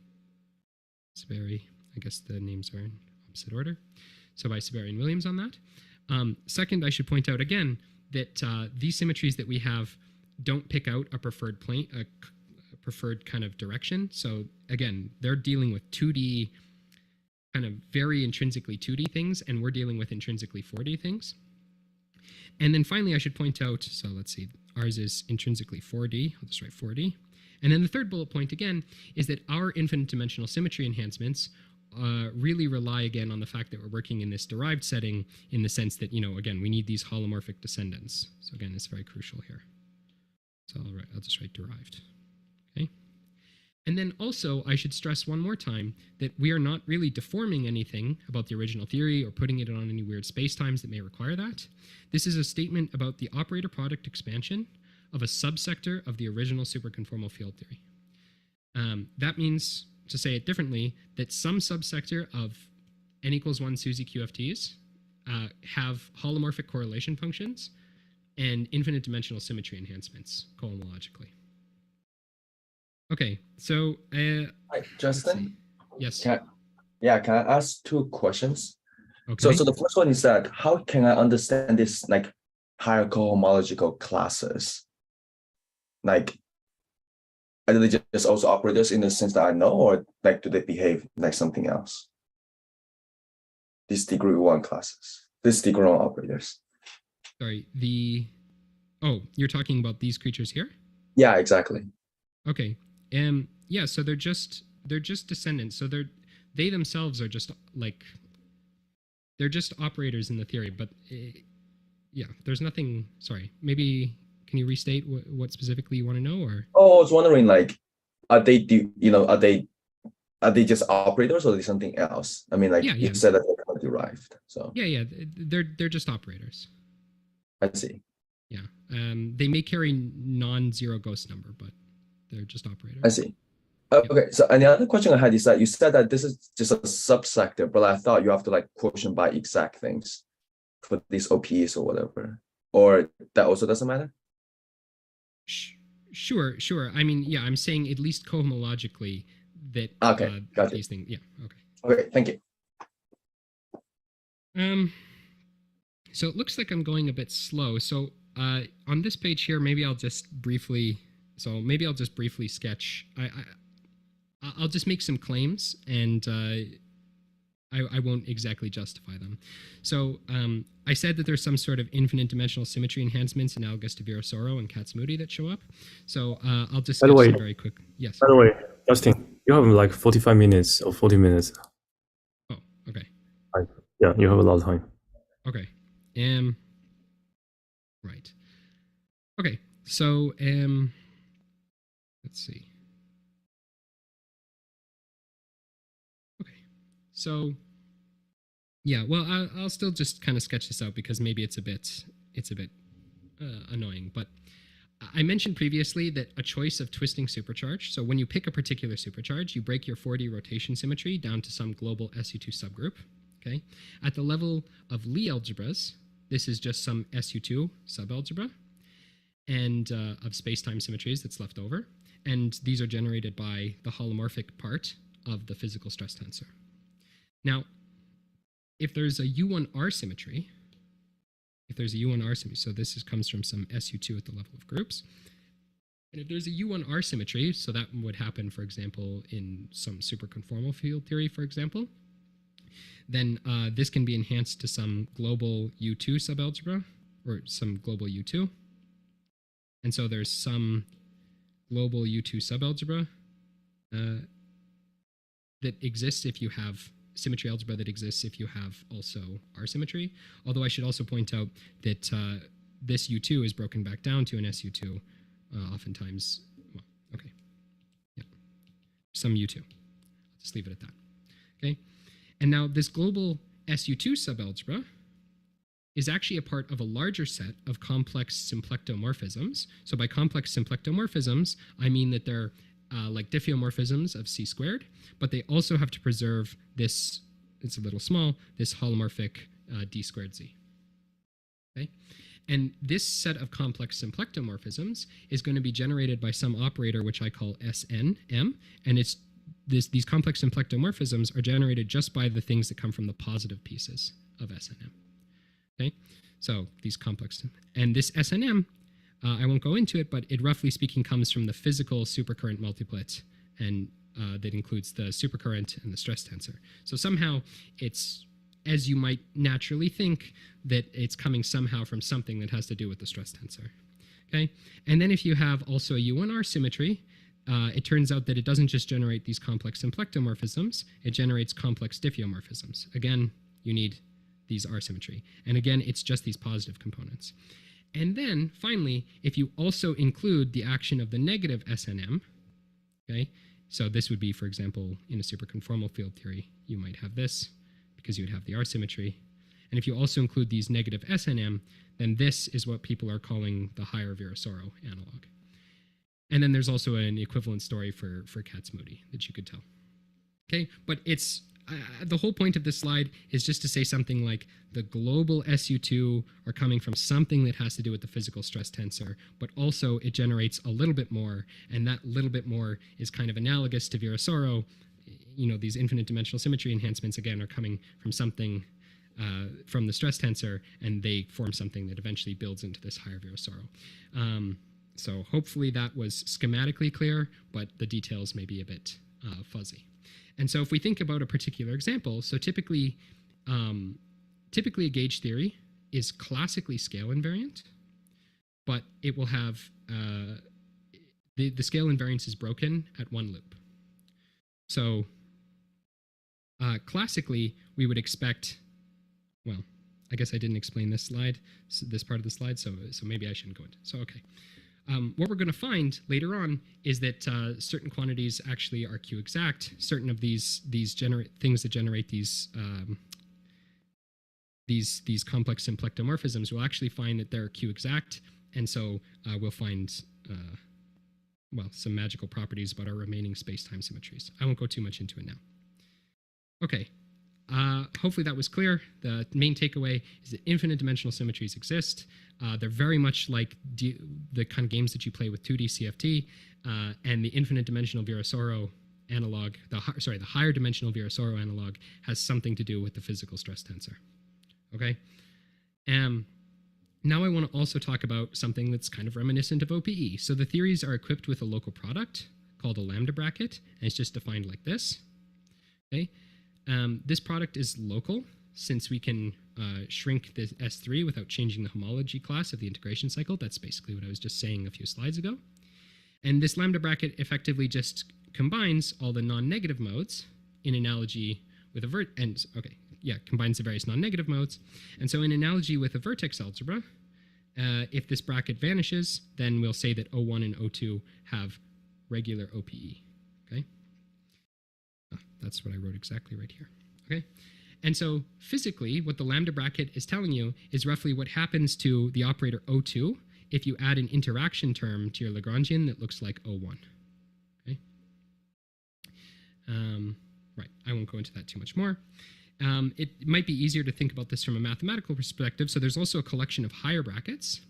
Saberi, I guess the names are in opposite order. So by Saberi and Williams on that. Second, I should point out again that these symmetries that we have don't pick out a preferred plane, a preferred kind of direction. So again, they're dealing with 2D, kind of very intrinsically 2D things, and we're dealing with intrinsically 4D things. And then finally, I should point out, so let's see, ours is intrinsically 4D. I'll just write 4D. And then the third bullet point again is that our infinite dimensional symmetry enhancements really rely again on the fact that we're working in this derived setting, in the sense that, again, we need these holomorphic descendants. So again, it's very crucial here. So I'll just write derived. Okay. And then also, I should stress one more time that we are not really deforming anything about the original theory or putting it on any weird spacetimes that may require that. This is a statement about the operator product expansion of a subsector of the original superconformal field theory. That means, to say it differently, that some subsector of n equals 1 SUSY QFTs have holomorphic correlation functions and infinite dimensional symmetry enhancements cohomologically. Okay, so Hi, Justin. Yes. Can I ask two questions? Okay. So the first one is that how can I understand this like higher cohomological classes? Like, are they just also operators in the sense that I know, or like do they behave like something else? These degree 1 classes, these degree 1 operators. Sorry, you're talking about these creatures here? Yeah, exactly. Okay. Yeah, so they're just descendants. So they themselves are just like, they're just operators in the theory, but yeah, there's nothing, sorry, maybe can you restate what specifically you want to know, or? Oh, I was wondering, like, are they just operators, or are they something else? I mean, like, Yeah. you said that they're kind of derived, so. Yeah, they're just operators. I see. Yeah, they may carry non-zero ghost number, but they're just operators. I see. Okay, so and the other question I had is that you said that this is just a subsector, but I thought you have to like quotient by exact things for these OPs or whatever, or that also doesn't matter? Sure. I mean, yeah, I'm saying at least cohomologically that got these things. Yeah. Okay, thank you. So it looks like I'm going a bit slow. So on this page here, maybe I'll just briefly sketch. I'll just make some claims, and I won't exactly justify them. So I said that there's some sort of infinite dimensional symmetry enhancements analogous to Virasoro and Kac-Moody that show up. So I'll just sketch some very quick. Yes. By the way, Justin, you have like 45 minutes or 40 minutes. Oh, okay. Yeah, you have a lot of time. Okay. Right. Okay. So let's see. Okay. So yeah, well, I'll still just kind of sketch this out because maybe it's a bit annoying. But I mentioned previously that a choice of twisting supercharge. So when you pick a particular supercharge, you break your 4D rotation symmetry down to some global SU2 subgroup. Okay. At the level of Lie algebras, this is just some SU2 subalgebra, and of space-time symmetries that's left over. And these are generated by the holomorphic part of the physical stress tensor. Now, if there's a U1R symmetry, so this comes from some SU2 at the level of groups. And if there's a U1R symmetry, so that would happen, for example, in some superconformal field theory, for example, then this can be enhanced to some global U2 subalgebra, or some global U2. And so there's some global U2 subalgebra that exists if you have symmetry algebra that exists if you have also R symmetry. Although I should also point out that this U2 is broken back down to an SU2 oftentimes, well, okay, yeah, some U2. I'll just leave it at that. Okay, and now this global SU2 subalgebra is actually a part of a larger set of complex symplectomorphisms. So by complex symplectomorphisms, I mean that they're like diffeomorphisms of C squared, but they also have to preserve this, it's a little small, this holomorphic D squared Z. Okay? And this set of complex symplectomorphisms is going to be generated by some operator which I call SNM, and it's these complex symplectomorphisms are generated just by the things that come from the positive pieces of SNM. Okay, so these complex, and this SNM, I won't go into it, but it roughly speaking comes from the physical supercurrent multiplet, and that includes the supercurrent and the stress tensor. So somehow it's, as you might naturally think, that it's coming somehow from something that has to do with the stress tensor. Okay, and then if you have also a U1R symmetry, it turns out that it doesn't just generate these complex symplectomorphisms, it generates complex diffeomorphisms. Again, you need these R symmetry. And again, it's just these positive components. And then finally, if you also include the action of the negative SNM, okay, so this would be, for example, in a superconformal field theory, you might have this because you would have the R symmetry. And if you also include these negative SNM, then this is what people are calling the higher Virasoro analog. And then there's also an equivalent story for Kac-Moody that you could tell. Okay, but it's the whole point of this slide is just to say something like the global SU2 are coming from something that has to do with the physical stress tensor, but also it generates a little bit more, and that little bit more is kind of analogous to Virasoro. You know, these infinite dimensional symmetry enhancements, again, are coming from something from the stress tensor, and they form something that eventually builds into this higher Virasoro. So hopefully that was schematically clear, but the details may be a bit fuzzy. And so if we think about a particular example, so typically a gauge theory is classically scale invariant, but it will have, the scale invariance is broken at one loop. So classically, we would expect, well, I guess I didn't explain this slide, this part of the slide, so maybe I shouldn't go into it. So, okay. What we're going to find later on is that certain quantities actually are Q exact. Certain of these things that generate these complex symplectomorphisms, we'll actually find that they're Q exact, and so we'll find well, some magical properties about our remaining space-time symmetries. I won't go too much into it now. Okay. Hopefully that was clear. The main takeaway is that infinite dimensional symmetries exist. They're very much like the kind of games that you play with 2D CFT, and the infinite dimensional Virasoro analog, the higher dimensional Virasoro analog has something to do with the physical stress tensor. Okay? Now I want to also talk about something that's kind of reminiscent of OPE. So the theories are equipped with a local product called a lambda bracket, and it's just defined like this. Okay? This product is local, since we can shrink the S3 without changing the homology class of the integration cycle. That's basically what I was just saying a few slides ago. And this lambda bracket effectively just combines all the non-negative modes in analogy with a combines the various non-negative modes. And so in analogy with a vertex algebra, if this bracket vanishes, then we'll say that O1 and O2 have regular OPE, okay? That's what I wrote exactly right here, okay? And so physically, what the lambda bracket is telling you is roughly what happens to the operator O2 if you add an interaction term to your Lagrangian that looks like O1, okay? Right, I won't go into that too much more. It might be easier to think about this from a mathematical perspective, so there's also a collection of higher brackets,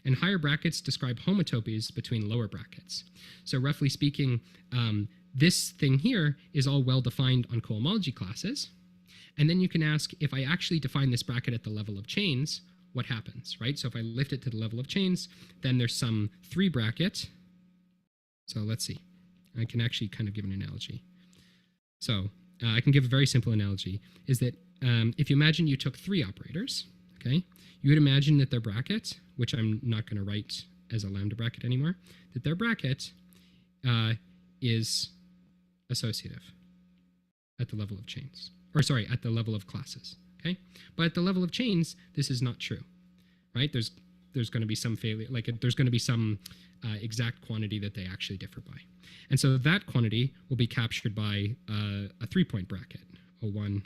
and higher brackets describe homotopies between lower brackets. So roughly speaking, this thing here is all well-defined on cohomology classes. And then you can ask, if I actually define this bracket at the level of chains, what happens, right? So if I lift it to the level of chains, then there's some 3 bracket. So let's see. I can actually kind of give an analogy. So I can give a very simple analogy, is that if you imagine you took 3 operators, okay, you would imagine that their bracket, which I'm not going to write as a lambda bracket anymore, that their bracket is associative at the level of chains, or sorry, at the level of classes, okay? But at the level of chains, this is not true, right? There's there's going to be some failure, like there's going to be some exact quantity that they actually differ by. And so that quantity will be captured by a 3-point bracket, O1,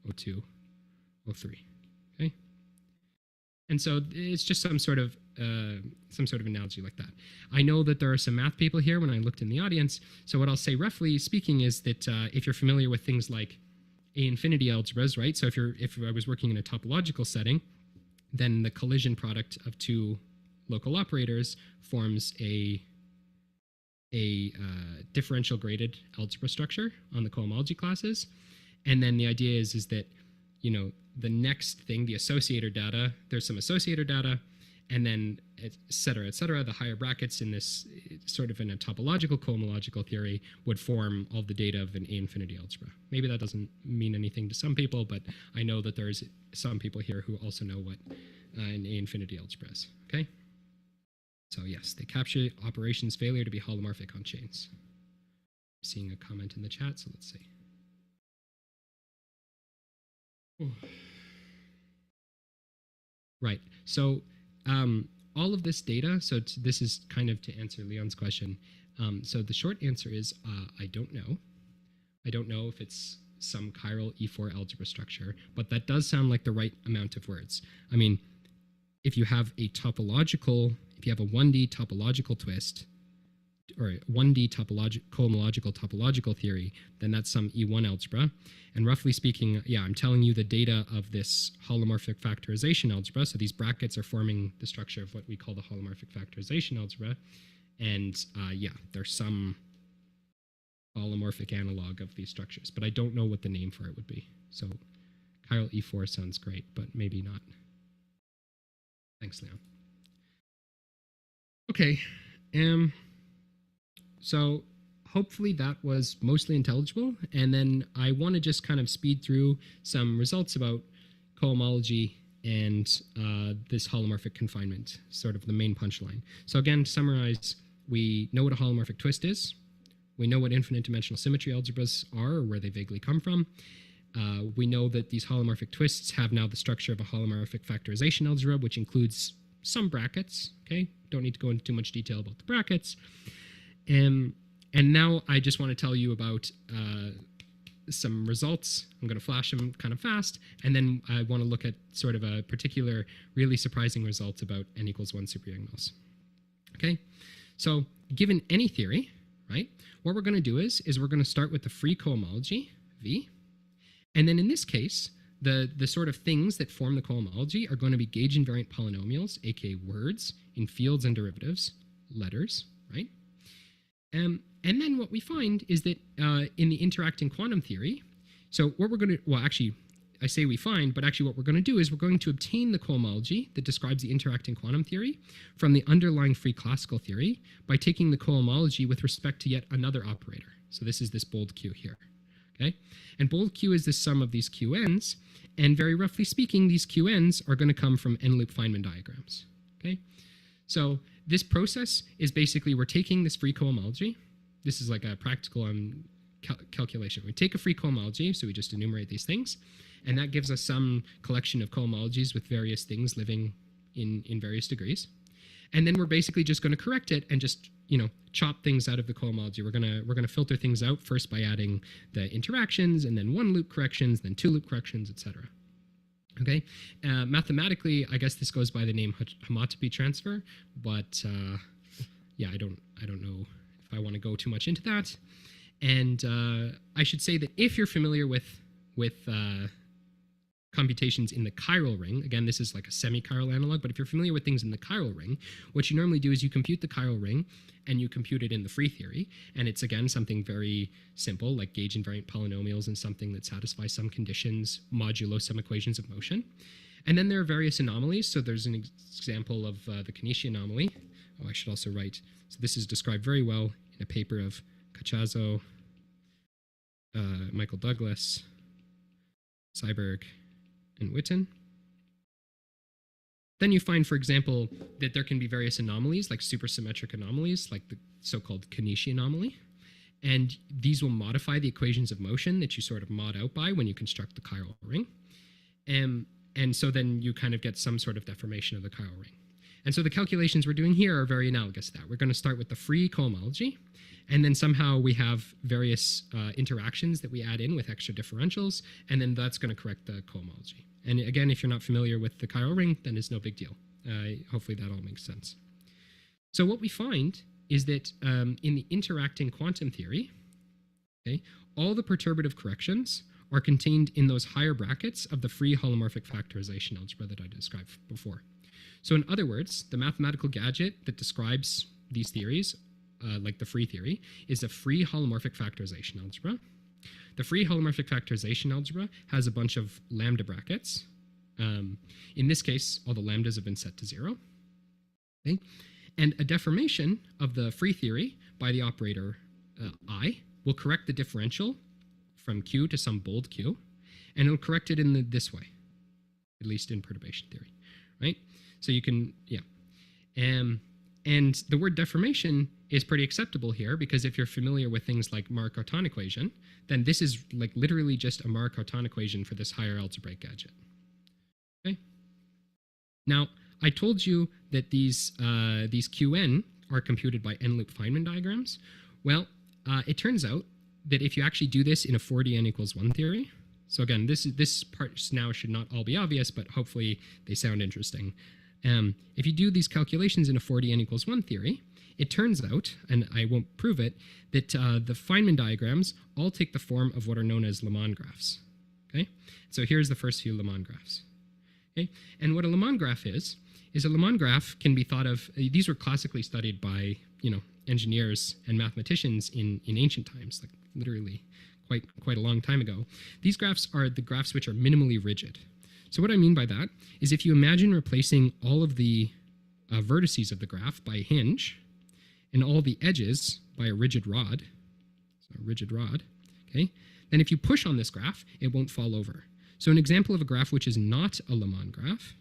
O2, O3, okay? And so it's just some sort of analogy like that. I know that there are some math people here when I looked in the audience. So what I'll say roughly speaking is that if you're familiar with things like A infinity algebras, right? So if I was working in a topological setting, then the collision product of two local operators forms a differential graded algebra structure on the cohomology classes. And then the idea is that, you know, the next thing, the associator data, there's some associator data, and then et cetera, the higher brackets in this sort of in a topological cohomological theory would form all the data of an A infinity algebra. Maybe that doesn't mean anything to some people, but I know that there's some people here who also know what an A infinity algebra is, okay? So yes, they capture operations failure to be holomorphic on chains. Seeing a comment in the chat, so let's see. Ooh. Right, so all of this data, so this is kind of to answer Leon's question. So the short answer is I don't know. I don't know if it's some chiral E4 algebra structure, but that does sound like the right amount of words. I mean, if you have a 1D topological twist, or 1D cohomological topological theory, then that's some E1 algebra. And roughly speaking, yeah, I'm telling you the data of this holomorphic factorization algebra. So these brackets are forming the structure of what we call the holomorphic factorization algebra. And yeah, there's some holomorphic analog of these structures, but I don't know what the name for it would be. So chiral E4 sounds great, but maybe not. Thanks, Leon. Okay. So hopefully that was mostly intelligible. And then I want to just kind of speed through some results about cohomology and this holomorphic confinement, sort of the main punchline. So again, to summarize, we know what a holomorphic twist is. We know what infinite dimensional symmetry algebras are, or where they vaguely come from. We know that these holomorphic twists have now the structure of a holomorphic factorization algebra, which includes some brackets, okay? Don't need to go into too much detail about the brackets. And now I just want to tell you about some results. I'm going to flash them kind of fast, and then I want to look at sort of a particular really surprising result about n equals 1 superiognals. Okay, so given any theory, right, what we're going to do is we're going to start with the free cohomology, V, and then in this case, the sort of things that form the cohomology are going to be gauge invariant polynomials, aka words, in fields and derivatives, letters, right? And then what we find is that in the interacting quantum theory, so what we're going to, well, actually, I say we find, but actually what we're going to do is we're going to obtain the cohomology that describes the interacting quantum theory from the underlying free classical theory by taking the cohomology with respect to yet another operator. So this is this bold Q here, okay? And bold Q is the sum of these QNs, and very roughly speaking, these QNs are going to come from n-loop Feynman diagrams, okay? So this process is basically we're taking this free cohomology. This is like a practical calculation. We take a free cohomology, so we just enumerate these things, and that gives us some collection of cohomologies with various things living in various degrees. And then we're basically just going to correct it and just, you know, chop things out of the cohomology. We're gonna filter things out first by adding the interactions, and then one loop corrections, then two loop corrections, etc. Okay, mathematically, I guess this goes by the name homotopy transfer, but yeah, I don't know if I want to go too much into that. And I should say that if you're familiar with computations in the chiral ring, again, this is like a semi-chiral analog, but if you're familiar with things in the chiral ring, what you normally do is you compute the chiral ring and you compute it in the free theory. And it's, again, something very simple, like gauge invariant polynomials and something that satisfies some conditions modulo some equations of motion. And then there are various anomalies. So there's an example of the Kanishi anomaly. Oh, I should also write. So this is described very well in a paper of Cachazo, Michael Douglas, Seiberg, and Witten. Then you find, for example, that there can be various anomalies, like supersymmetric anomalies, like the so-called Kanishi anomaly. And these will modify the equations of motion that you sort of mod out by when you construct the chiral ring. And so then you kind of get some sort of deformation of the chiral ring. And so the calculations we're doing here are very analogous to that. We're going to start with the free cohomology, and then somehow we have various interactions that we add in with extra differentials, and then that's going to correct the cohomology. And again, if you're not familiar with the chiral ring, then it's no big deal. Hopefully that all makes sense. So what we find is that in the interacting quantum theory, okay, all the perturbative corrections are contained in those higher brackets of the free holomorphic factorization algebra that I described before. So in other words, the mathematical gadget that describes these theories, like the free theory, is a free holomorphic factorization algebra. The free holomorphic factorization algebra has a bunch of lambda brackets. In this case, all the lambdas have been set to 0. Okay? And a deformation of the free theory by the operator I will correct the differential from Q to some bold Q, and it'll correct it in this way, at least in perturbation theory, right? So you can, yeah. And the word deformation is pretty acceptable here, because if you're familiar with things like Mark-Cartan equation, then this is like literally just a Mark-Cartan equation for this higher algebraic gadget. Okay. Now, I told you that these Qn are computed by n-loop Feynman diagrams. Well, it turns out that if you actually do this in a 4D n equals 1 theory, so again, this part now should not all be obvious, but hopefully they sound interesting. If you do these calculations in a 4D n equals 1 theory, it turns out, and I won't prove it, that the Feynman diagrams all take the form of what are known as Lemon graphs. Okay, so here's the first few Lemon graphs. Okay, and what a Lemon graph is a Lemon graph can be thought of. These were classically studied by engineers and mathematicians in ancient times, like literally quite a long time ago. These graphs are the graphs which are minimally rigid. So what I mean by that is if you imagine replacing all of the vertices of the graph by a hinge and all the edges by a rigid rod, okay, then if you push on this graph, it won't fall over. So an example of a graph which is not a Lemon graph,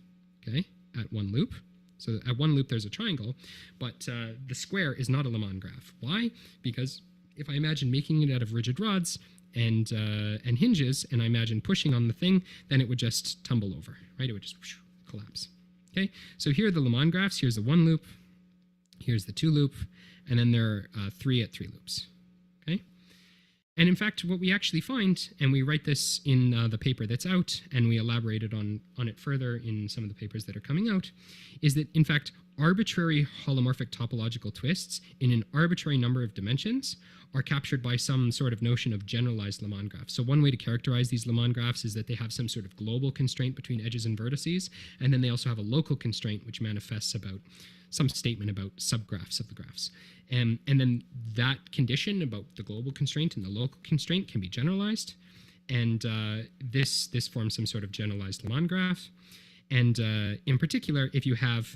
okay, at one loop. So at one loop there's a triangle, but the square is not a Lemon graph. Why? Because if I imagine making it out of rigid rods and hinges, and I imagine pushing on the thing, then it would just tumble over, right? It would just whoosh, collapse. Okay, so here are the Lemon graphs. Here's the 1 loop, here's the 2 loop, and then there are 3 at 3 loops. Okay, and in fact, what we actually find, and we write this in the paper that's out, and we elaborated on it further in some of the papers that are coming out, is that in fact, arbitrary holomorphic topological twists in an arbitrary number of dimensions are captured by some sort of notion of generalized Lemon graphs. So one way to characterize these Lemon graphs is that they have some sort of global constraint between edges and vertices, and then they also have a local constraint which manifests about some statement about subgraphs of the graphs. And then that condition about the global constraint and the local constraint can be generalized, and this forms some sort of generalized Lemon graph. And in particular, if you have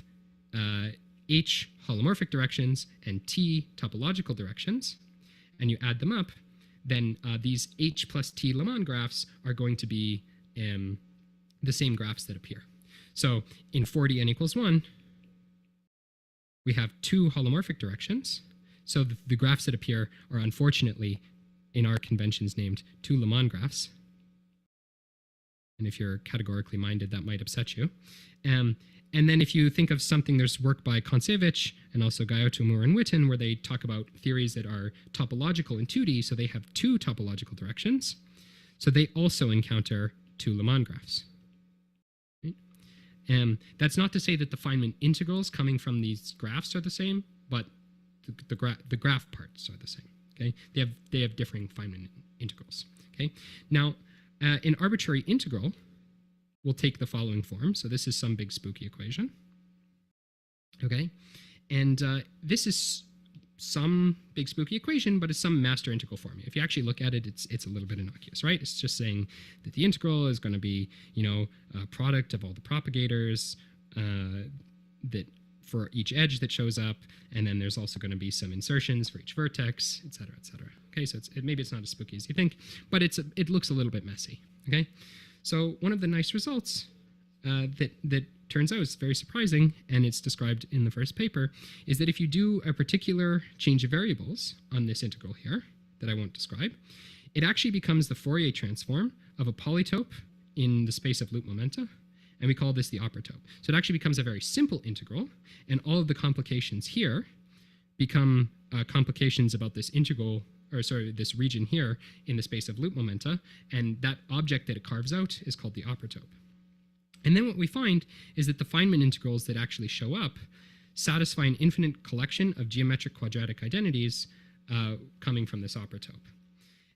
H holomorphic directions and T topological directions, and you add them up, then these H plus T Lemon graphs are going to be the same graphs that appear. So in 4D n equals 1, we have 2 holomorphic directions. So the graphs that appear are unfortunately, in our conventions, named 2 Lemon graphs. And if you're categorically minded, that might upset you. And then if you think of something, there's work by Kontsevich and also Gaiotto, Moore, and Witten, where they talk about theories that are topological in 2D, so they have 2 topological directions. So they also encounter 2 Lemon graphs. Right? That's not to say that the Feynman integrals coming from these graphs are the same, but the graph parts are the same. Okay, they have differing Feynman integrals. Okay, now an arbitrary integral will take the following form. So this is some big spooky equation. Okay, and this is some big spooky equation, but it's some master integral form. If you actually look at it, it's a little bit innocuous, right? It's just saying that the integral is going to be, a product of all the propagators that for each edge that shows up, and then there's also going to be some insertions for each vertex, et cetera, et cetera. Okay, so maybe it's not as spooky as you think, but it looks a little bit messy. Okay, so one of the nice results that turns out is very surprising, and it's described in the first paper, is that if you do a particular change of variables on this integral here, that I won't describe, it actually becomes the Fourier transform of a polytope in the space of loop momenta, and we call this the operatope. So it actually becomes a very simple integral, and all of the complications here become complications about this integral, or sorry, this region here in the space of loop momenta, and that object that it carves out is called the operatope. And then what we find is that the Feynman integrals that actually show up satisfy an infinite collection of geometric quadratic identities coming from this operatope.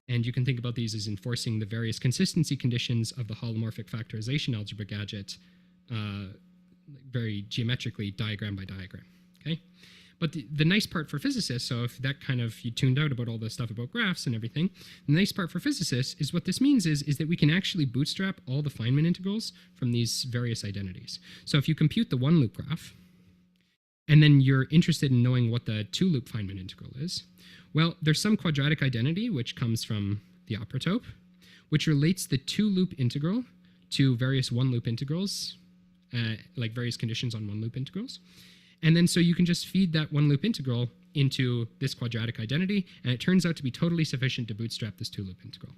And you can think about these as enforcing the various consistency conditions of the holomorphic factorization algebra gadget very geometrically, diagram by diagram, okay? But the nice part for physicists, so if that kind of, you tuned out about all the stuff about graphs and everything, the nice part for physicists is what this means is that we can actually bootstrap all the Feynman integrals from these various identities. So if you compute the one loop graph, and then you're interested in knowing what the two loop Feynman integral is, well, there's some quadratic identity which comes from the operatope, which relates the two loop integral to various one loop integrals, like various conditions on one loop integrals. And then so you can just feed that one loop integral into this quadratic identity, and it turns out to be totally sufficient to bootstrap this two loop integral.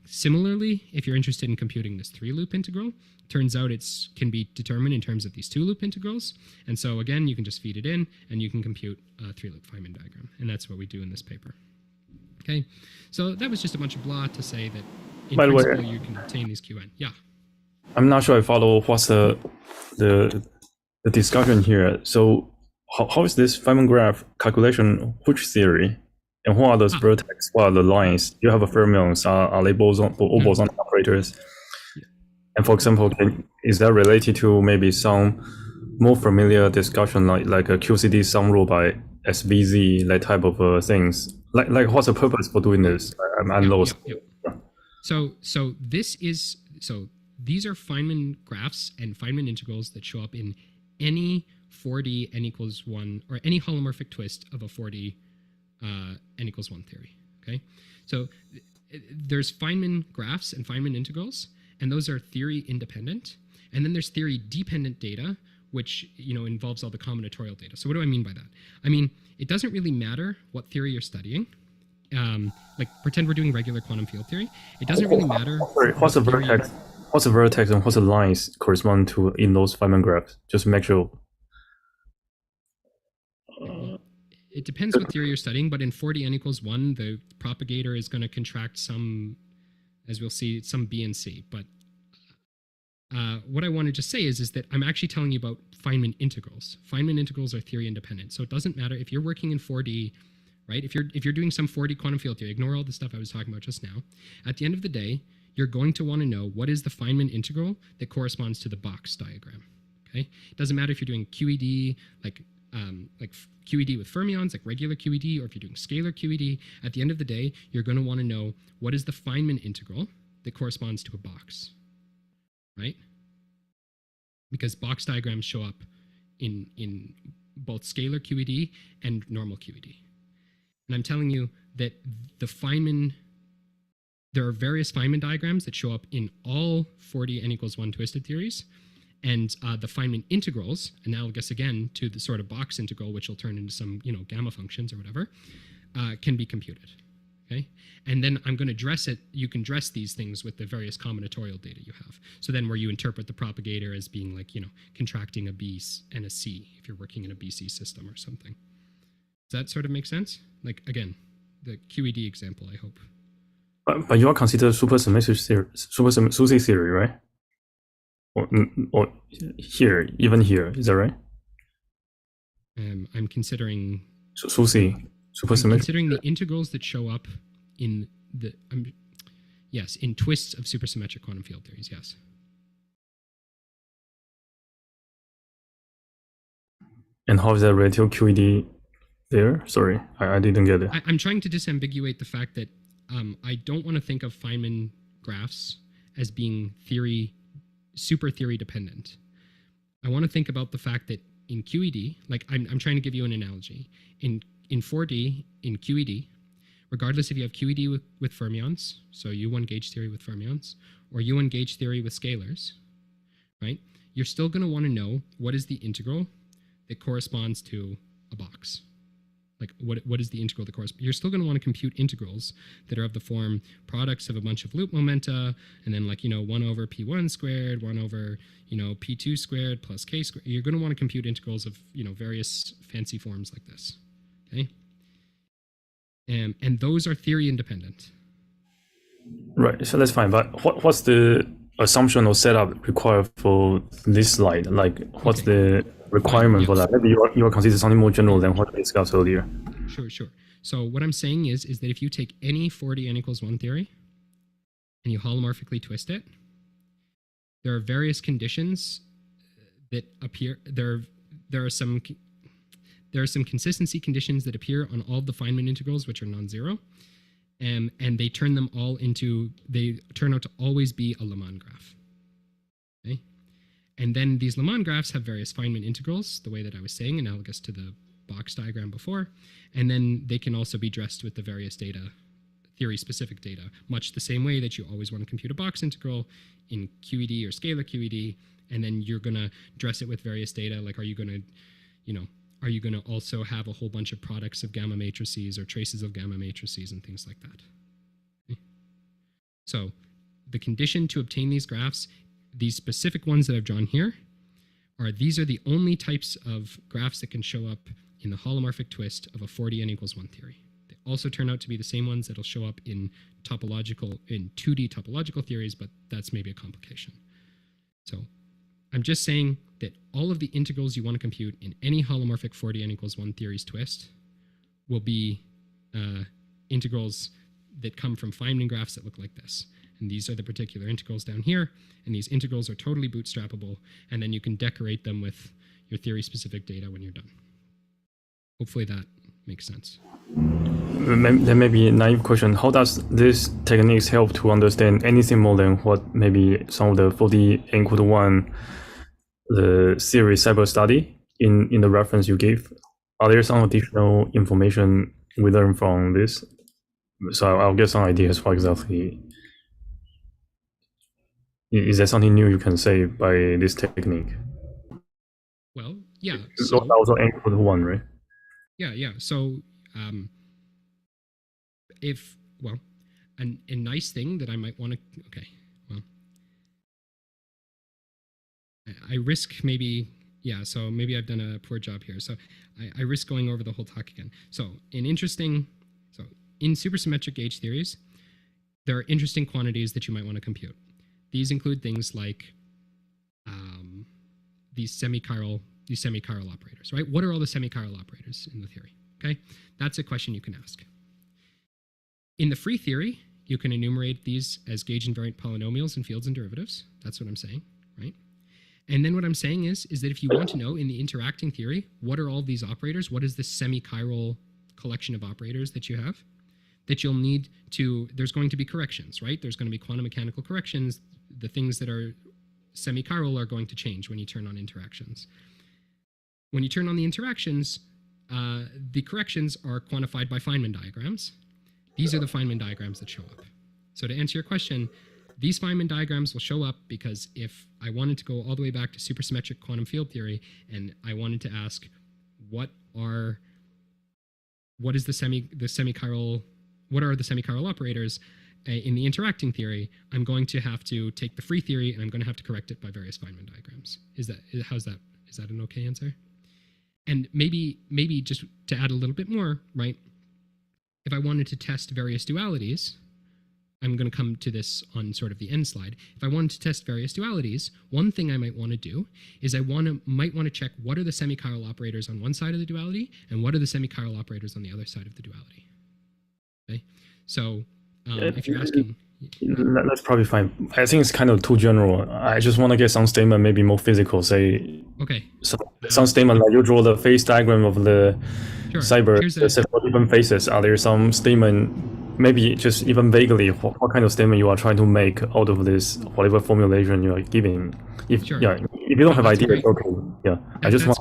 Similarly, if you're interested in computing this three loop integral, turns out it can be determined in terms of these two loop integrals. And so again, you can just feed it in and you can compute a three loop Feynman diagram. And that's what we do in this paper. Okay, so that was just a bunch of blah to say that in principle you can obtain these QN. Yeah. I'm not sure I follow what's the discussion here. So how is this Feynman graph calculation which theory? And what are those vertex? What are the lines? You have a fermions. Are they boson operators? Yeah. And for example, is that related to maybe some more familiar discussion like a QCD sum rule by SVZ, that type of things? Like what's the purpose for doing this? I'm lost. Yeah. So these are Feynman graphs and Feynman integrals that show up in any 4D n equals 1, or any holomorphic twist of a 4D n equals 1 theory, okay? So there's Feynman graphs and Feynman integrals, and those are theory independent. And then there's theory dependent data, which involves all the combinatorial data. So what do I mean by that? I mean, it doesn't really matter what theory you're studying. Like pretend we're doing regular quantum field theory. It doesn't really matter. What's the vertex? What's the vertex and what's the lines correspond to in those Feynman graphs? Just make sure. It depends what theory you're studying, but in 4D n equals 1, the propagator is going to contract some, as we'll see, some B and C. But what I want to just say is that I'm actually telling you about Feynman integrals. Feynman integrals are theory independent. So it doesn't matter if you're working in 4D, right? If you're doing some 4D quantum field theory, ignore all the stuff I was talking about just now. At the end of the day, you're going to want to know what is the Feynman integral that corresponds to the box diagram, okay? It doesn't matter if you're doing QED, like QED with fermions, like regular QED, or if you're doing scalar QED. At the end of the day, you're going to want to know what is the Feynman integral that corresponds to a box, right? Because box diagrams show up in both scalar QED and normal QED. And I'm telling you that there are various Feynman diagrams that show up in all 4D n equals 1 twisted theories. And the Feynman integrals, analogous again to the sort of box integral, which will turn into some gamma functions or whatever, can be computed. Okay, and then I'm going to dress it. You can dress these things with the various combinatorial data you have. So then, where you interpret the propagator as being like contracting a B and a C if you're working in a BC system or something. Does that sort of make sense? Like again, the QED example, I hope. But you are considered supersymmetric theory, SUSY theory, right? Or here, even here, is that right? I'm considering SUSY, supersymmetric. I'm considering the integrals that show up in the in twists of supersymmetric quantum field theories. Yes. And how is that related to QED there? Sorry, I didn't get it. I'm trying to disambiguate the fact that I don't want to think of Feynman graphs as being super theory dependent. I want to think about the fact that in QED, like I'm trying to give you an analogy. In 4D, in QED, regardless if you have QED with fermions, so U1 gauge theory with fermions, or U1 gauge theory with scalars, right? You're still going to want to know what is the integral that corresponds to a box, Like what is the integral that corresponds? You're still going to want to compute integrals that are of the form products of a bunch of loop momenta, and then 1 over p1 squared, 1 over p2 squared plus k squared. You're going to want to compute integrals of various fancy forms like this. Okay, and those are theory independent. Right. So that's fine. But what's the assumption or setup required for this slide? Like, what's the requirement for that? Maybe you are considering something more general than what we discussed earlier. Sure. So what I'm saying is that if you take any 4D n equals 1 theory and you holomorphically twist it, there are various conditions that appear. There are some consistency conditions that appear on all the Feynman integrals, which are non-zero, and they turn out to always be a Lemon graph. Okay, and then these Lemon graphs have various Feynman integrals, the way that I was saying, analogous to the box diagram before, and then they can also be dressed with the various data, theory-specific data, much the same way that you always want to compute a box integral in QED or scalar QED, and then you're going to dress it with various data, like are you going to also have a whole bunch of products of gamma matrices or traces of gamma matrices and things like that? Okay. So the condition to obtain these graphs, these specific ones that I've drawn here, these are the only types of graphs that can show up in the holomorphic twist of a 4D n equals 1 theory. They also turn out to be the same ones that'll show up in 2D topological theories, but that's maybe a complication. So I'm just saying that all of the integrals you want to compute in any holomorphic 4D n equals 1 theories twist will be integrals that come from Feynman graphs that look like this. And these are the particular integrals down here, and these integrals are totally bootstrappable, and then you can decorate them with your theory-specific data when you're done. Hopefully that makes sense. There may be a naive question. How does this techniques help to understand anything more than what maybe some of the 4D n equal to 1 the series cyber study in the reference you gave? Are there some additional information we learned from this? So I'll get some ideas for exactly. Is there something new you can say by this technique? Well, yeah. So also n equal to 1, right? Yeah. So a nice thing that I might want to, I risk maybe, so maybe I've done a poor job here. So I risk going over the whole talk again. So in supersymmetric gauge theories, there are interesting quantities that you might want to compute. These include things like these semi-chiral operators, right? What are all the semi-chiral operators in the theory? Okay, that's a question you can ask. In the free theory, you can enumerate these as gauge invariant polynomials and fields and derivatives. That's what I'm saying, right? And then what I'm saying is that if you want to know in the interacting theory, what are all these operators? What is this semi-chiral collection of operators that you have? That you'll need to, there's going to be corrections, right? There's going to be quantum mechanical corrections. The things that are semi-chiral are going to change when you turn on interactions. When you turn on the interactions, the corrections are quantified by Feynman diagrams. These are the Feynman diagrams that show up. So to answer your question, these Feynman diagrams will show up because if I wanted to go all the way back to supersymmetric quantum field theory and I wanted to ask what are the semi-chiral operators in the interacting theory, I'm going to have to take the free theory and I'm going to have to correct it by various Feynman diagrams. Is that an okay answer? And maybe just to add a little bit more, right? If I wanted to test various dualities, I'm going to come to this on sort of the end slide. If I wanted to test various dualities, one thing I might want to do is might want to check what are the semi-chiral operators on one side of the duality and what are the semi-chiral operators on the other side of the duality. Okay, so if you're asking, that's probably fine. I think it's kind of too general. I just want to get some statement, maybe more physical. Say, okay, some statement like you draw the phase diagram of the cyber for different phases. Are there some statement, maybe just even vaguely, what kind of statement you are trying to make out of this, whatever formulation you are giving? If you don't have ideas, okay, I just want.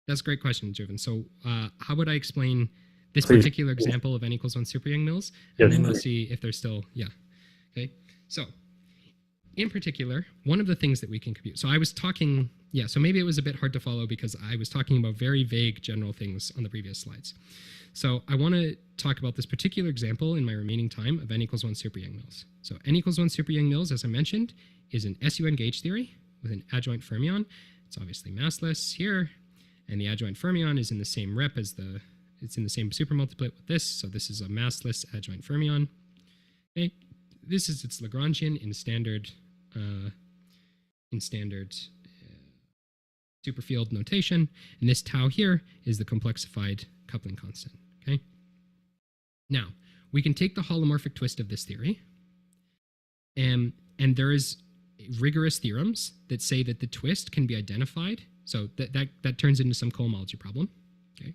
That's a great question, Jovan. So how would I explain this particular example of n equals 1 super Yang-Mills, and then we'll see if there's still, okay. So in particular, one of the things that we can compute, so I was talking Yeah, so maybe it was a bit hard to follow because I was talking about very vague general things on the previous slides. So I want to talk about this particular example in my remaining time of n equals 1 super Yang-Mills. So n equals 1 super Yang-Mills, as I mentioned, is an SUN gauge theory with an adjoint fermion. It's obviously massless here, and the adjoint fermion is in the same rep as it's in the same supermultiplet with this, so this is a massless adjoint fermion. Okay, this is its Lagrangian in standard superfield notation, and this tau here is the complexified coupling constant. Okay. Now we can take the holomorphic twist of this theory, and there is rigorous theorems that say that the twist can be identified. So that turns into some cohomology problem. Okay,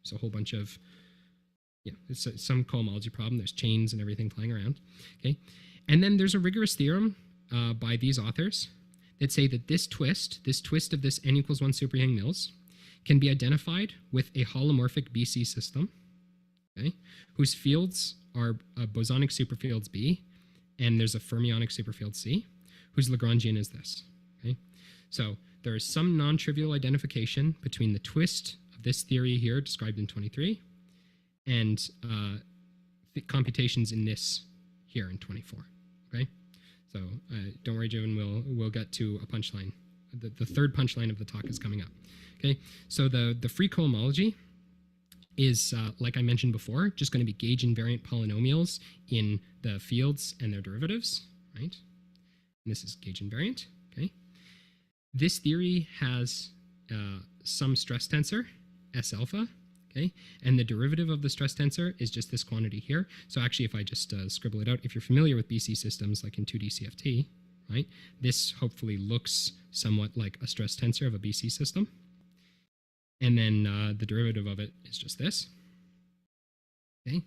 so a whole bunch of it's some cohomology problem. There's chains and everything flying around. Okay, and then there's a rigorous theorem by these authors that say that this twist of this n equals 1 super Yang-Mills can be identified with a holomorphic BC system, okay, whose fields are bosonic superfields B, and there's a fermionic superfield C, whose Lagrangian is this. Okay, so there is some non-trivial identification between the twist of this theory here described in 23 and computations in this here in 24. Okay. So don't worry, Jovan, we'll get to a punchline. The third punchline of the talk is coming up. Okay, so the free cohomology is, like I mentioned before, just going to be gauge invariant polynomials in the fields and their derivatives, right? And this is gauge invariant. Okay, this theory has some stress tensor, S alpha. Okay, and the derivative of the stress tensor is just this quantity here. So actually, if I just scribble it out, if you're familiar with BC systems like in 2D CFT, right, this hopefully looks somewhat like a stress tensor of a BC system. And then the derivative of it is just this. Okay,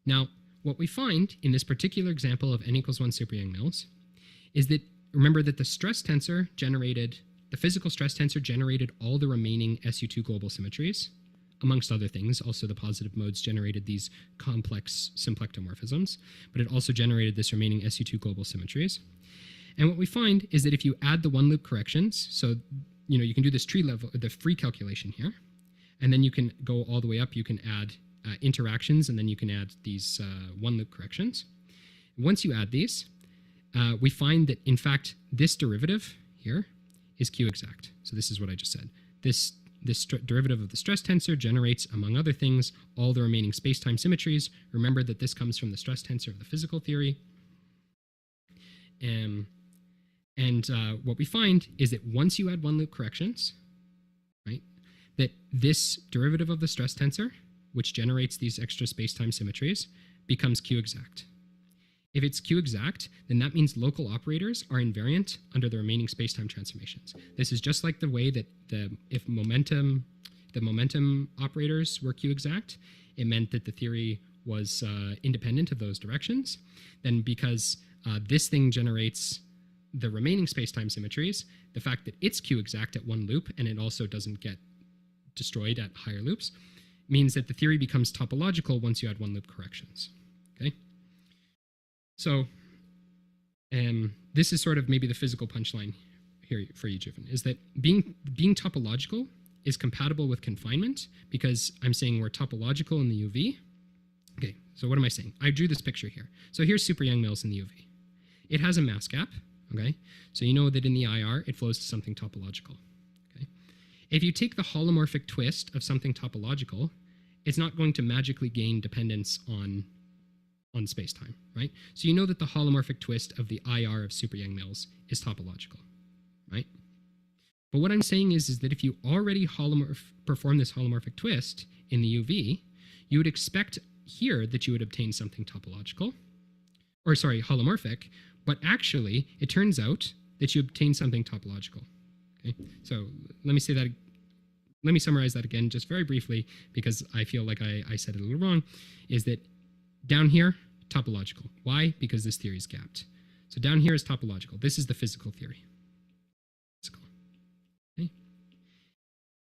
now what we find in this particular example of n equals 1 super Yang-Mills is that, remember that the stress tensor generated, the physical stress tensor generated all the remaining SU2 global symmetries. Amongst other things, also the positive modes generated these complex symplectomorphisms, but it also generated this remaining SU2 global symmetries. And what we find is that if you add the one loop corrections, so you can do this tree level, the free calculation here, and then you can go all the way up, you can add interactions, and then you can add these one loop corrections. Once you add these, we find that in fact this derivative here is Q exact. So this is what I just said. This derivative of the stress tensor generates, among other things, all the remaining space-time symmetries. Remember that this comes from the stress tensor of the physical theory. What we find is that once you add one loop corrections, right, that this derivative of the stress tensor, which generates these extra space-time symmetries, becomes Q exact. If it's Q exact, then that means local operators are invariant under the remaining space-time transformations. This is just like the way that if the momentum operators were Q exact, it meant that the theory was independent of those directions. Then because this thing generates the remaining space-time symmetries, the fact that it's Q exact at one loop and it also doesn't get destroyed at higher loops means that the theory becomes topological once you add one loop corrections. Okay. So this is sort of maybe the physical punchline here for you, Jovan, is that being topological is compatible with confinement because I'm saying we're topological in the UV. Okay, so what am I saying? I drew this picture here. So here's super Yang-Mills in the UV. It has a mass gap, okay? So you know that in the IR, it flows to something topological, okay? If you take the holomorphic twist of something topological, it's not going to magically gain dependence on space-time, right? So you know that the holomorphic twist of the IR of super Yang-Mills is topological, right? But what I'm saying is that if you already perform this holomorphic twist in the UV, you would expect here that you would obtain something topological, or sorry, holomorphic, but actually it turns out that you obtain something topological, okay? So let me summarize that again just very briefly because I feel like I said it a little wrong, is that down here, topological. Why? Because this theory is gapped. So down here is topological. This is the physical theory. Okay.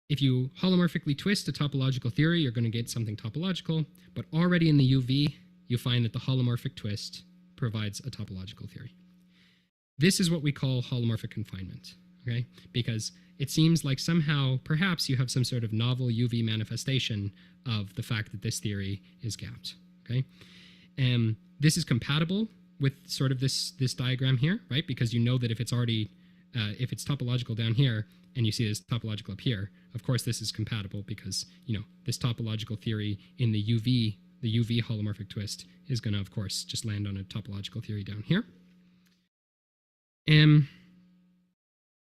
If you holomorphically twist a topological theory, you're going to get something topological, but already in the UV, you find that the holomorphic twist provides a topological theory. This is what we call holomorphic confinement. okay? Because it seems like somehow, perhaps you have some sort of novel UV manifestation of the fact that this theory is gapped, okay? This is compatible with sort of this diagram here, right? Because you know that if it's already, if it's topological down here and you see this topological up here, of course this is compatible because, you know, this topological theory in the UV holomorphic twist is going to, of course, just land on a topological theory down here.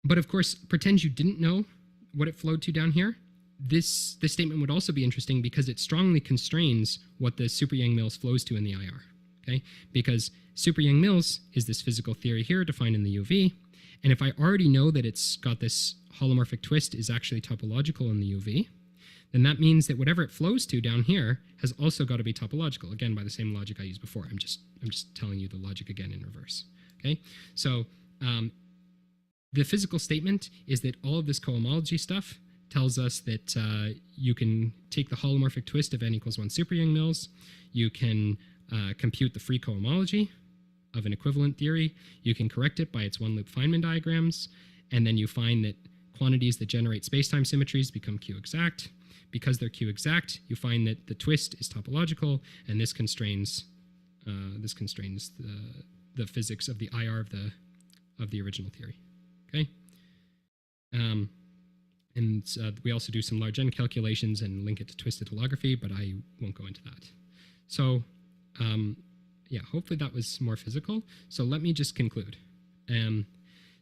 But of course, pretend you didn't know what it flowed to down here. This statement would also be interesting because it strongly constrains what the Super-Yang-Mills flows to in the IR, okay? Because Super-Yang-Mills is this physical theory here defined in the UV, and if I already know that it's got this holomorphic twist is actually topological in the UV, then that means that whatever it flows to down here has also got to be topological, again, by the same logic I used before. I'm just telling you the logic again in reverse, okay? So the physical statement is that all of this cohomology stuff tells us that you can take the holomorphic twist of n equals 1 Super-Yang-Mills, you can compute the free cohomology of an equivalent theory, you can correct it by its one-loop Feynman diagrams, and then you find that quantities that generate space-time symmetries become Q-exact. Because they're Q-exact, you find that the twist is topological, and this constrains the physics of the IR of the original theory. Okay, and we also do some large N calculations and link it to twisted holography, but I won't go into that. So, yeah, hopefully that was more physical. So let me just conclude.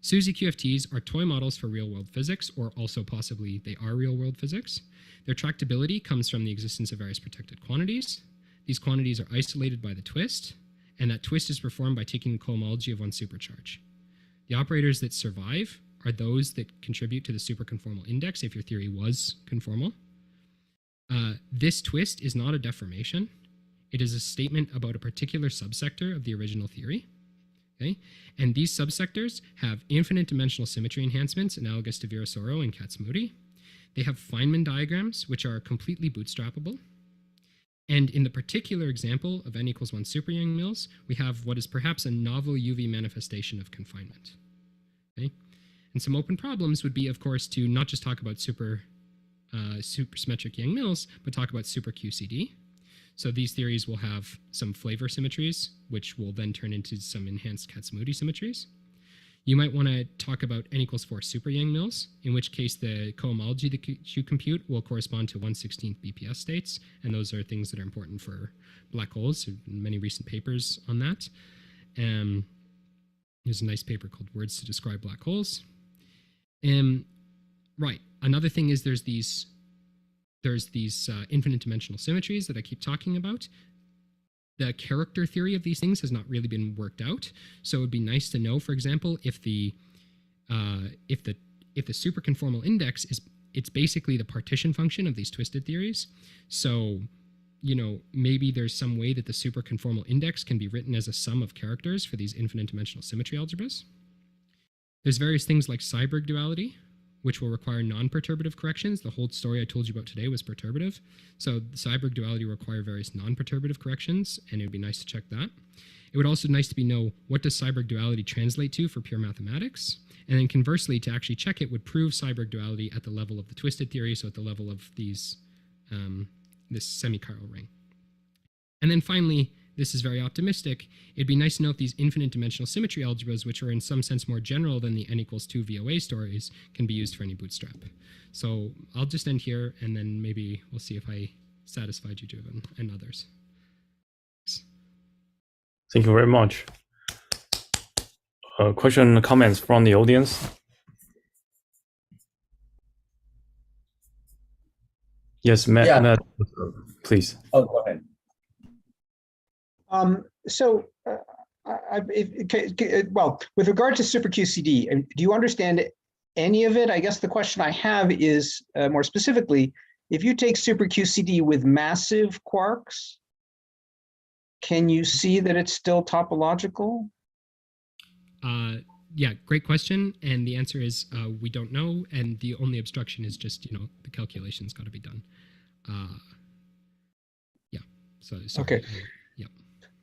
SUSY QFTs are toy models for real-world physics, or also possibly they are real-world physics. Their tractability comes from the existence of various protected quantities. These quantities are isolated by the twist, and that twist is performed by taking the cohomology of one supercharge. The operators that survive are those that contribute to the superconformal index if your theory was conformal. This twist is not a deformation. It is a statement about a particular subsector of the original theory. Okay? And these subsectors have infinite dimensional symmetry enhancements analogous to Virasoro and Kac-Moody. They have Feynman diagrams, which are completely bootstrappable. And in the particular example of n equals 1 Super-Yang-Mills, we have what is perhaps a novel UV manifestation of confinement. Okay? And some open problems would be, of course, to not just talk about supersymmetric Yang-Mills, but talk about super QCD. So these theories will have some flavor symmetries, which will then turn into some enhanced Kac-Moody symmetries. You might want to talk about n equals 4 Super-Yang-Mills, in which case the cohomology that you compute will correspond to 1/16 BPS states, and those are things that are important for black holes. There have been many recent papers on that. There's a nice paper called Words to Describe Black Holes. Right, another thing is there's these infinite dimensional symmetries that I keep talking about. The character theory of these things has not really been worked out. So it would be nice to know, for example, if the superconformal index it's basically the partition function of these twisted theories. So, you know, maybe there's some way that the superconformal index can be written as a sum of characters for these infinite dimensional symmetry algebras. There's various things like Seiberg duality, which will require non-perturbative corrections. The whole story I told you about today was perturbative. So the Seiberg duality will require various non-perturbative corrections, and it would be nice to check that. It would also be nice to know what does Seiberg duality translate to for pure mathematics, and then conversely, to actually check it would prove Seiberg duality at the level of the twisted theory, so at the level of these this semi-chiral ring. And then finally, this is very optimistic, it'd be nice to know if these infinite dimensional symmetry algebras, which are in some sense more general than the n equals 2 VOA stories, can be used for any bootstrap. So I'll just end here, and then maybe we'll see if I satisfied you, Juven, and others. Thank you very much. Question and comments from the audience? Yes, Matt, Yeah. Matt, please. Oh, go ahead. Well, with regard to super QCD, do you understand any of it? I guess the question I have is more specifically, if you take super QCD with massive quarks, can you see that it's still topological? Yeah, great question. And the answer is we don't know. And the only obstruction is just, you know, the calculation's got to be done. Yeah. So sorry. Okay. Yeah.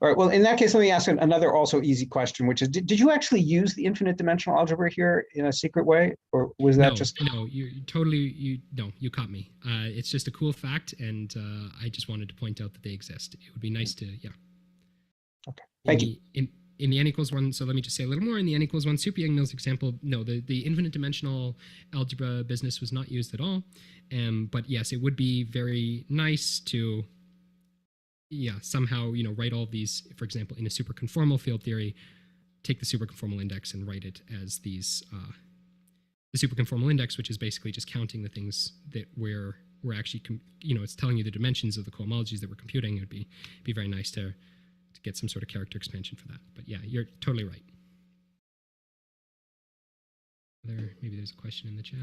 All right. Well, in that case, let me ask another also easy question, which is, did you actually use the infinite dimensional algebra here in a secret way, or was that just? No, you caught me. It's just a cool fact, and I just wanted to point out that they exist. It would be nice to, yeah. Okay. Thank you. In the n equals 1, so let me just say a little more. In the n equals 1 Super-Yang-Mills example, no, the infinite dimensional algebra business was not used at all. But yes, it would be very nice to, somehow, write all of these, for example, in a superconformal field theory, take the superconformal index and write it as these, the superconformal index, which is basically just counting the things that we're actually, it's telling you the dimensions of the cohomologies that we're computing. It would be very nice to get some sort of character expansion for that. But yeah, you're totally right. Maybe there's a question in the chat.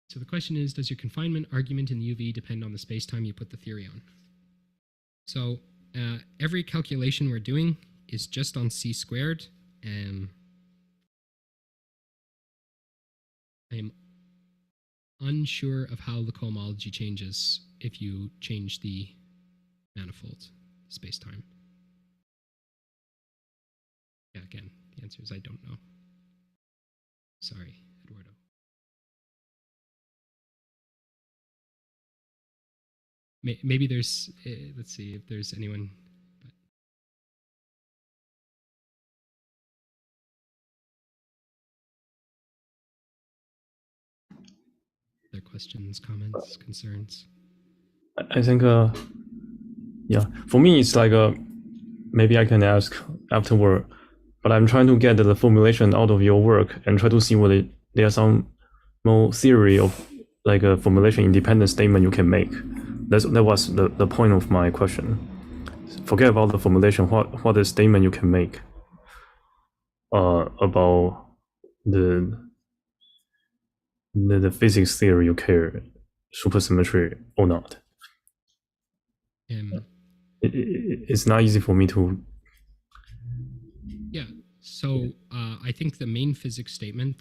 So the question is, does your confinement argument in the UV depend on the space-time you put the theory on? So every calculation we're doing is just on c squared. I'm unsure of how the cohomology changes if you change the manifold space-time. Yeah, again, the answer is I don't know. Sorry, Eduardo. Maybe there's, let's see if there's anyone. Their questions, comments, concerns. I think, for me, it's like maybe I can ask afterward, but I'm trying to get the formulation out of your work and try to see whether there's some more theory of like a formulation independent statement you can make. That was the point of my question. Forget about the formulation. What is statement you can make about the physics theory you care, supersymmetry or not? It's not easy for me to. Yeah, so I think the main physics statement,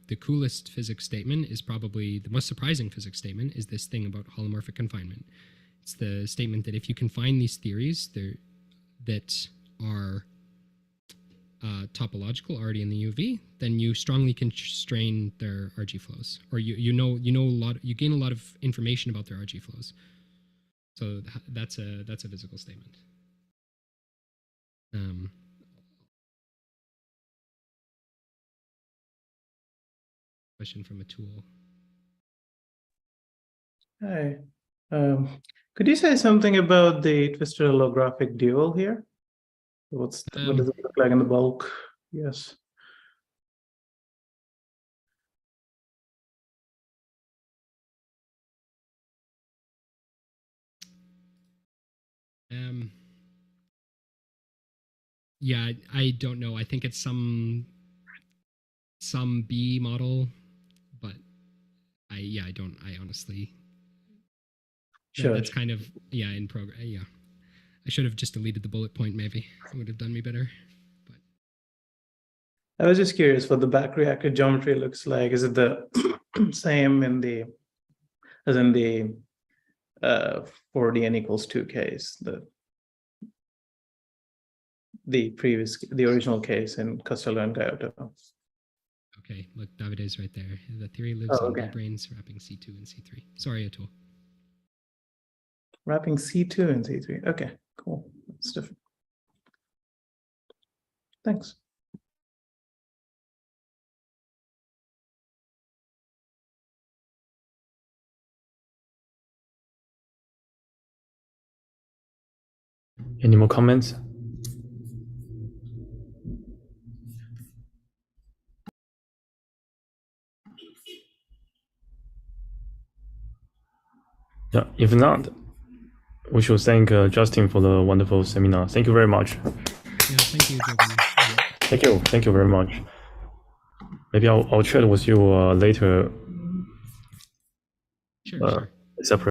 the coolest physics statement, is probably the most surprising physics statement, is this thing about holomorphic confinement. It's the statement that if you confine these theories that are topological already in the UV, then you strongly constrain their RG flows, or you gain a lot of information about their RG flows. So that's a physical statement. Question from Atul. Hi. Could you say something about the twisted holographic dual here? What does it look like in the bulk? Yes. Yeah, I don't know. I think it's some B model, but I honestly. Sure. That's kind of, in program. Yeah. I should have just deleted the bullet point, maybe. It would have done me better. But I was just curious what the back reactor geometry looks like. Is it the same as in the for the n equals 2 case, the original case in Costello and Gaiotto? Okay, look, Davide is right there. The theory lives Oh, on okay. B-branes wrapping C2 and C3. Sorry, Atul. Wrapping C2 and C3. Okay, cool. That's different. Thanks. Any more comments? Yeah, if not, we should thank Justin for the wonderful seminar. Thank you very much. Yeah, thank you, Jordan. Thank you very much. Maybe I'll chat with you later. Sure. Separate.